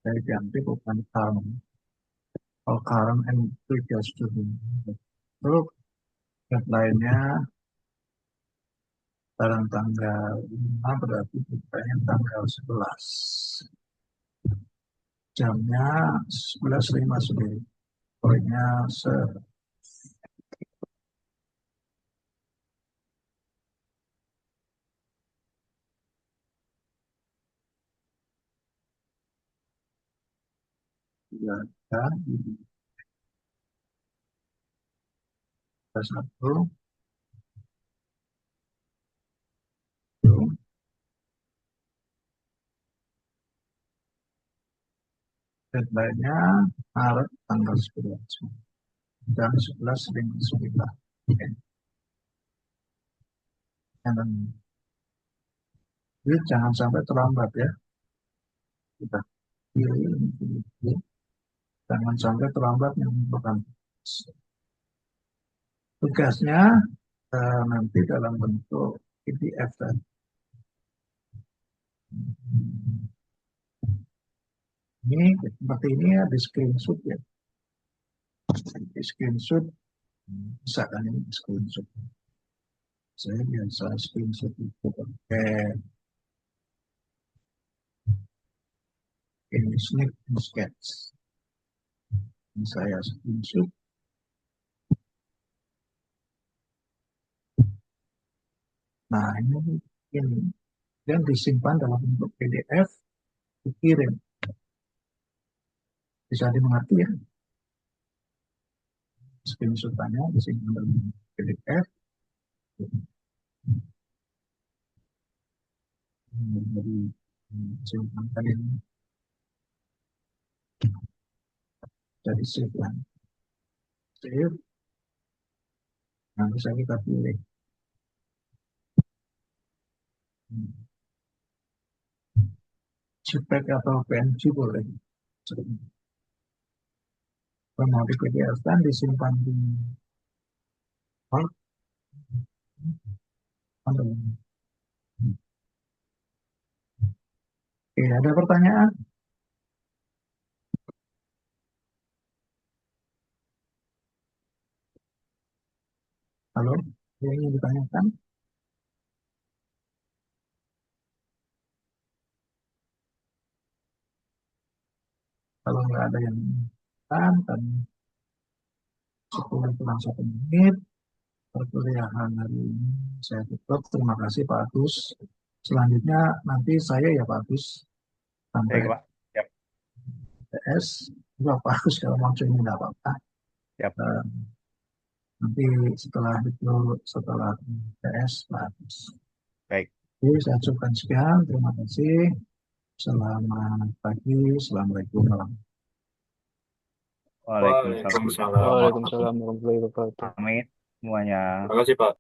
[SPEAKER 1] Saya ganti bukan current. Kalau current and previous to terus deadline-nya barang tanggal 5 berarti bukannya tanggal 11. Jamnya 11.59. Poinnya satu. Deadline-nya Maret tanggal 11. Jam 11.59. Oke. Jadi jangan sampai terlambat ya. Kita pilih. Jangan sampai terlambat yang bukan. Tugasnya nanti dalam bentuk PDF tadi. Ini seperti ini ya, di screenshot ya. Di screenshot bisa kan ini di screenshot. Saya biasa screenshot itu pakai ini snip and sketch. Ini saya screenshot. Nah ini dan disimpan dalam bentuk PDF, dikirim. Bisa dimengerti ya. Screenshotannya disimpan dalam bentuk PDF. Jadi simpan ini. Jadi save lah. Save. Nah bisa kita pilih. JPEG atau PNG boleh. Kalau mau di PDF kan disimpan di Word. Oke, ada pertanyaan? Halo, ada yang ingin ditanyakan? Kalau nggak ada yang kan 10 kurang 1 menit perkuliahan hari ini saya tutup. Terima kasih Pak Agus. Selanjutnya nanti saya ya Pak Agus sampai
[SPEAKER 13] Baik, Pak. Yap.
[SPEAKER 1] PS. Juga Pak Agus kalau mau cuma nggak apa-apa.
[SPEAKER 13] Yap.
[SPEAKER 1] Nanti setelah itu setelah PS Pak Agus.
[SPEAKER 13] Baik.
[SPEAKER 1] Jadi saya ucapkan sekian. Terima kasih. Selamat pagi. Assalamualaikum warahmatullahi
[SPEAKER 13] Waalaikumsalam.
[SPEAKER 3] Waalaikumsalam warahmatullahi wabarakatuh.
[SPEAKER 13] Amin semuanya.
[SPEAKER 6] Terima kasih Pak.